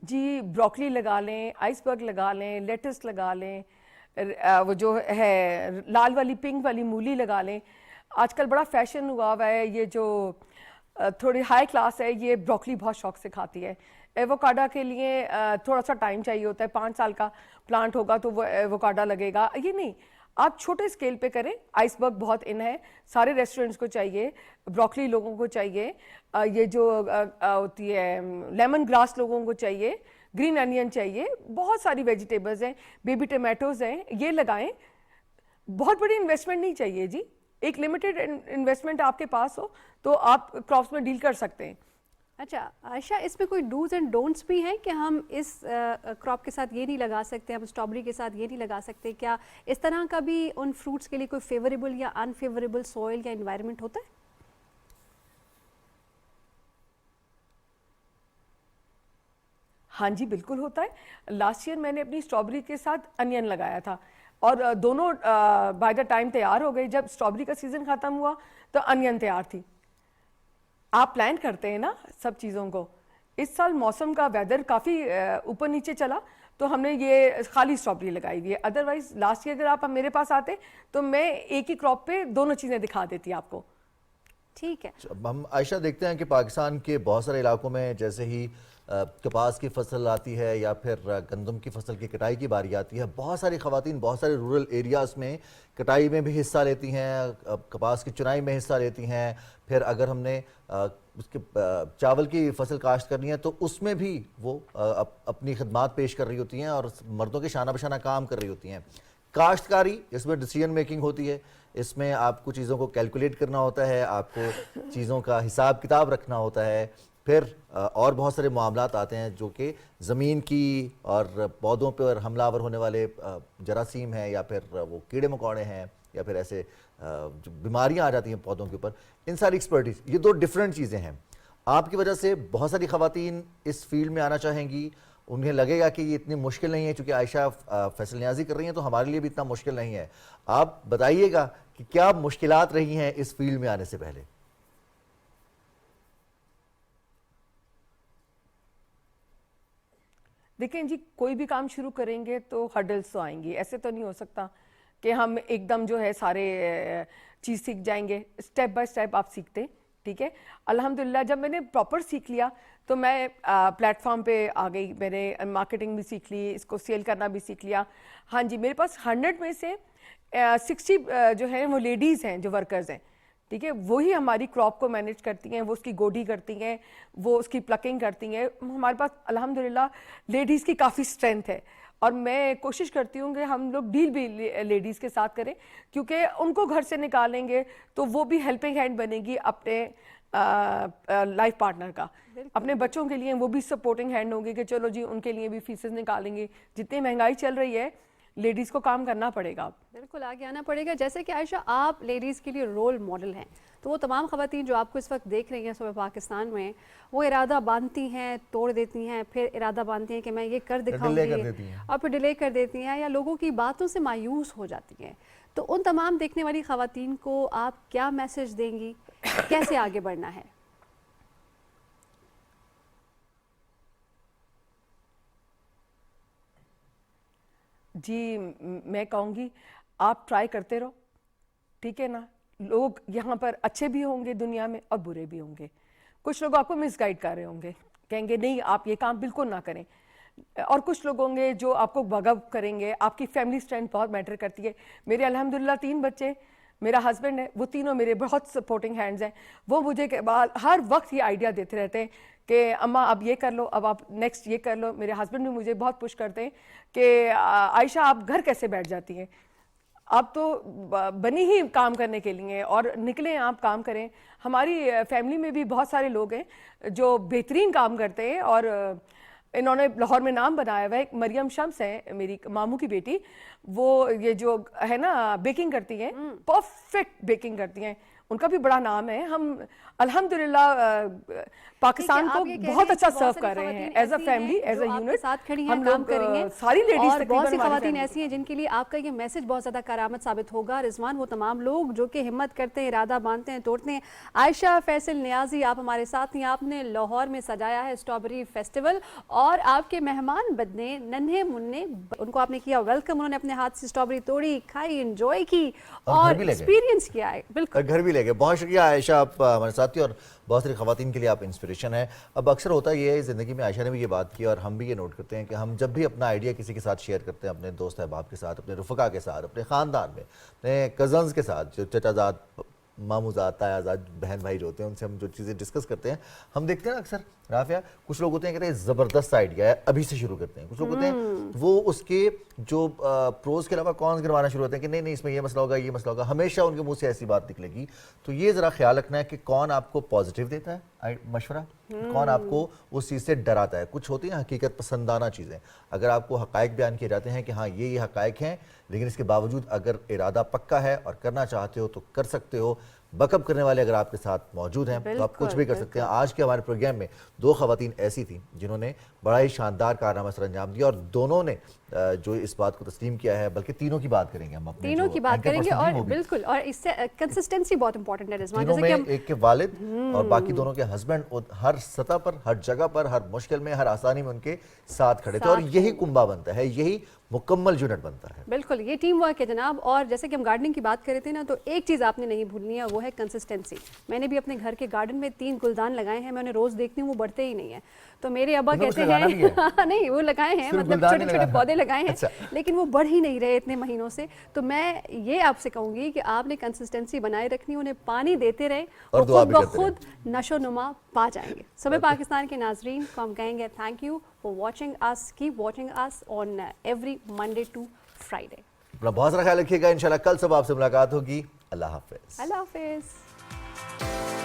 جی، بروکلی لگا لیں، آئس برگ لگا لیں، لیٹس لگا لیں، وہ جو ہے لال والی پنک والی مولی لگا لیں. آج کل بڑا فیشن ہوا ہوا ہے، یہ جو تھوڑی ہائی کلاس ہے یہ بروکلی بہت شوق سے کھاتی ہے. ایووکاڈا کے لیے تھوڑا سا ٹائم چاہیے ہوتا ہے، 5 سال کا پلانٹ ہوگا تو وہ ایووکاڈا لگے گا. یہ نہیں، آپ چھوٹے سکیل پہ کریں. آئس برگ بہت ان ہے، سارے ریسٹورنٹس کو چاہیے. بروکلی لوگوں کو چاہیے، یہ جو ہوتی ہے لیمن گراس لوگوں کو چاہیے، گرین انین چاہیے، بہت ساری ویجیٹیبلز ہیں، بیبی ٹمیٹوز ہیں، یہ لگائیں. بہت بڑی انویسٹمنٹ نہیں چاہیے جی، ایک لمیٹڈ انویسٹمنٹ آپ کے پاس ہو تو آپ کراپس میں ڈیل کر سکتے ہیں. اچھا عائشہ، اس میں کوئی ڈوز اینڈ ڈونٹس بھی ہیں کہ ہم اس کراپ کے ساتھ یہ نہیں لگا سکتے، ہم اسٹرابری کے ساتھ یہ نہیں لگا سکتے؟ کیا اس طرح کا بھی ان فروٹس کے لیے کوئی فیوریبل یا انفیوریبل سوئل یا انوائرمنٹ ہوتا ہے؟ ہاں جی بالکل ہوتا ہے. لاسٹ ایئر میں نے اپنی اسٹرابری کے ساتھ انین لگایا تھا اور دونوں بائی دا ٹائم تیار ہو گئی. جب اسٹرابری کا سیزن ختم ہوا تو انین تیار تھی. آپ پلان کرتے ہیں نا سب چیزوں کو. اس سال موسم کا ویدر کافی اوپر نیچے چلا تو ہم نے یہ خالی اسٹرابری لگائی ہوئی ہے. ادروائز لاسٹ ایئر اگر آپ میرے پاس آتے تو میں ایک ہی کراپ پہ دونوں چیزیں دکھا دیتی آپ کو. ٹھیک ہے. ہم عائشہ دیکھتے ہیں کہ پاکستان کے بہت سارے علاقوں میں جیسے ہی کپاس کی فصل آتی ہے یا پھر گندم کی فصل کی کٹائی کی باری آتی ہے، بہت ساری خواتین بہت سارے رورل ایریاز میں کٹائی میں بھی حصہ لیتی ہیں، کپاس کی چنائی میں حصہ لیتی ہیں. پھر اگر ہم نے اس کے چاول کی فصل کاشت کرنی ہے تو اس میں بھی وہ اپنی خدمات پیش کر رہی ہوتی ہیں اور مردوں کے شانہ بشانہ کام کر رہی ہوتی ہیں. کاشتکاری، اس میں ڈیسیژن میکنگ ہوتی ہے، اس میں آپ کو چیزوں کو کیلکولیٹ کرنا ہوتا ہے، آپ کو چیزوں کا حساب کتاب رکھنا ہوتا ہے. پھر اور بہت سارے معاملات آتے ہیں جو کہ زمین کی اور پودوں پر حملہ آور ہونے والے جراثیم ہیں، یا پھر وہ کیڑے مکوڑے ہیں، یا پھر ایسے جو بیماریاں آ جاتی ہیں پودوں کے اوپر. ان ساری ایکسپرٹیز، یہ دو ڈیفرنٹ چیزیں ہیں. آپ کی وجہ سے بہت ساری خواتین اس فیلڈ میں آنا چاہیں گی، انہیں لگے گا کہ یہ اتنی مشکل نہیں ہے، چونکہ عائشہ فیصل نیازی کر رہی ہیں تو ہمارے لیے بھی اتنا مشکل نہیں ہے. آپ بتائیے گا کہ کیا مشکلات رہی ہیں اس فیلڈ میں آنے سے پہلے؟ دیکھیں جی، کوئی بھی کام شروع کریں گے تو ہرڈلس تو آئیں گی. ایسے تو نہیں ہو سکتا کہ ہم ایک دم جو ہے سارے چیز سیکھ جائیں گے. اسٹیپ بائی اسٹیپ آپ سیکھتے ہیں. ٹھیک ہے، الحمدللہ جب میں نے پراپر سیکھ لیا تو میں پلیٹ فارم پہ آ گئی. میں نے مارکیٹنگ بھی سیکھ لی، اس کو سیل کرنا بھی سیکھ لیا. ہاں جی، میرے پاس 100 میں سے 60 جو ہے وہ لیڈیز ہیں جو ورکرز ہیں. ٹھیک ہے، وہی ہماری کراپ کو مینیج کرتی ہیں، وہ اس کی گوڈی کرتی ہیں، وہ اس کی پلکنگ کرتی ہیں. ہمارے پاس الحمدللہ لیڈیز کی کافی اسٹرینتھ ہے، اور میں کوشش کرتی ہوں کہ ہم لوگ ڈیل بھی لیڈیز کے ساتھ کریں، کیونکہ ان کو گھر سے نکالیں گے تو وہ بھی ہیلپنگ ہینڈ بنے گی اپنے لائف پارٹنر کا. اپنے بچوں کے لیے وہ بھی سپورٹنگ ہینڈ ہوں گے کہ چلو جی ان کے لیے بھی فیسز نکالیں گے. جتنی مہنگائی چل رہی ہے لیڈیز کو کام کرنا پڑے گا. بالکل آگے آنا پڑے گا. جیسے کہ عائشہ آپ لیڈیز کے لیے رول ماڈل ہیں، تو وہ تمام خواتین جو آپ کو اس وقت دیکھ رہی ہیں صوبہ پاکستان میں، وہ ارادہ باندھتی ہیں، توڑ دیتی ہیں، پھر ارادہ باندھتی ہیں کہ میں یہ کر دکھاؤں گی، اور پھر ڈیلے کر دیتی ہیں، یا لوگوں کی باتوں سے مایوس ہو جاتی ہیں. تو ان تمام دیکھنے والی خواتین کو آپ کیا میسج دیں گی؟ کیسے آگے بڑھنا ہے؟ جی میں کہوں گی آپ ٹرائی کرتے رہو. ٹھیک ہے نا، لوگ یہاں پر اچھے بھی ہوں گے دنیا میں اور برے بھی ہوں گے. کچھ لوگ آپ کو مس گائیڈ کر رہے ہوں گے، کہیں گے نہیں آپ یہ کام بالکل نہ کریں، اور کچھ لوگ ہوں گے جو آپ کو بگ اپ کریں گے. آپ کی فیملی اسٹرینتھ بہت میٹر کرتی ہے. میرے الحمدللہ 3 بچے، میرا ہسبینڈ ہے، وہ تینوں میرے بہت سپورٹنگ ہینڈز ہیں. وہ مجھے ہر وقت یہ آئیڈیا دیتے رہتے ہیں کہ اماں اب یہ کر لو، اب آپ نیکسٹ یہ کر لو. میرے ہسبینڈ بھی مجھے بہت پش کرتے ہیں کہ عائشہ آپ گھر کیسے بیٹھ جاتی ہیں، آپ تو بنی ہی کام کرنے کے لیے، اور نکلیں آپ کام کریں. ہماری فیملی میں بھی بہت سارے لوگ ہیں جو بہترین کام کرتے ہیں، اور انہوں نے لاہور میں نام بنایا ہوا ہے. ایک مریم شمس ہیں میری ماموں کی بیٹی، وہ یہ جو ہے نا بیکنگ کرتی ہیں، پرفیکٹ بیکنگ کرتی ہیں. ان کا بھی بڑا نام ہے. ہم الحمدللہ پاکستان کو بہت اچھا سرو کر رہے ہیں as a family, as a unit. ساتھ کھڑی ہیں، کام کریں گے. ساری لیڈیز اور بہت سی خواتین ایسی ہیں جن کے لیے آپ کا یہ میسج بہت زیادہ کارآمد ثابت ہوگا. رضوان، وہ تمام لوگ جو کہ ہمت کرتے ہیں، ارادہ باندھتے ہیں، توڑتے ہیں. عائشہ فیصل نیازی آپ ہمارے ساتھ ہیں. آپ نے لاہور میں سجایا ہے اسٹرابری فیسٹیول، اور آپ کے مہمان بدنے ننھے منھے، ان کو آپ نے کیا ویلکم. انہوں نے اپنے ہاتھ سے اسٹرابری توڑی، کھائی، انجوائے کی اور ایکسپیرینس کیا ہے. بالکل گھر بھی لے گئے. بہت شکریہ عائشہ، آپ ہمارے ساتھی، اور بہت ساری خواتین کے لیے آپ انسپریشن ہیں. اب اکثر ہوتا یہ ہے زندگی میں، عائشہ نے بھی یہ بات کی اور ہم بھی یہ نوٹ کرتے ہیں کہ ہم جب بھی اپنا آئیڈیا کسی کے ساتھ شیئر کرتے ہیں، اپنے دوست احباب کے ساتھ، اپنے رفقا کے ساتھ، اپنے خاندان میں، اپنے کزنز کے ساتھ، جو چچا زاد، مامو زاد، تایا زاد، بہن بھائی جو ہوتے ہیں، ان سے ہم جو چیزیں ڈسکس کرتے ہیں، ہم دیکھتے ہیں اکثر رافعہ، کچھ لوگ ہوتے ہیں کہتے ہیں زبردست آئیڈیا ہے، ابھی سے شروع کرتے ہیں. کچھ لوگ ہوتے ہیں وہ اس کے جو پروز کے علاوہ کونس گروانا شروع ہوتے ہیں کہ نہیں اس میں یہ مسئلہ ہوگا، یہ مسئلہ ہوگا. ہمیشہ ان کے منہ سے ایسی بات نکلے گی. تو یہ ذرا خیال رکھنا ہے کہ کون آپ کو پازیٹیو دیتا ہے مشورہ، کون آپ کو اس چیز سے ڈراتا ہے. کچھ ہوتی ہیں حقیقت پسندانہ چیزیں. اگر آپ کو حقائق بیان کیے جاتے ہیں کہ ہاں یہ حقائق ہیں، لیکن اس کے باوجود اگر ارادہ پکا ہے اور کرنا چاہتے ہو تو کر سکتے ہو. بیک اپ کرنے والے اگر آپ کے ساتھ موجود ہیں تو آپ کچھ بھی کر سکتے ہیں. آج کے ہمارے پروگرام میں 2 خواتین ایسی تھیں جنہوں نے بڑا ہی شاندار کارنامہ سر انجام دیا، اور دونوں نے جو اس بات کو تسلیم کیا ہے، بلکہ تینوں کی بات کریں گے ہم، اپنے تینوں کی بات کریں گے. اور بالکل، اور اس سے کنسسٹنسی بہت امپورٹنٹ ہے رضوان. تینوں میں ایک کے والد اور باقی دونوں کے ہسبینڈ ہر سطح پر، ہر جگہ پر، ہر مشکل میں، ہر آسانی میں ان کے ساتھ کھڑے تھے، اور یہی کنبہ بنتا ہے، یہی مکمل یونٹ بنتا ہے. بالکل، یہ ٹیم ورک ہے جناب. اور جیسے کہ ہم گارڈننگ کی بات کر رہے تھے نا، تو ایک چیز آپ نے نہیں بھولنی ہے، وہ ہے کنسسٹنسی. میں نے بھی اپنے گھر کے گارڈن میں 3 گلدان لگائے ہیں. میں انہیں روز دیکھتی ہوں، وہ بڑھتے ہی نہیں ہیں. تو میرے ابا کہتے ہیں نہیں وہ لگائے ہیں، مطلب چھوٹے چھوٹے پودے لگائے ہیں، لیکن وہ بڑھ ہی نہیں رہے اتنے مہینوں سے. تو میں یہ آپ سے کہوں گی کہ آپ نے کنسسٹنسی بنائے رکھنی، انہیں پانی دیتے رہے، اور خود بخود نشو نما پا جائیں گے. صبح پاکستان کے ناظرین کو ہم کہیں گے thank you for watching us. Keep watching us on every Monday to Friday. اپنا بہت سارا خیال رکھیے گا. انشاءاللہ کل صبح آپ سے ملاقات ہوگی. اللہ حافظ. اللہ حافظ.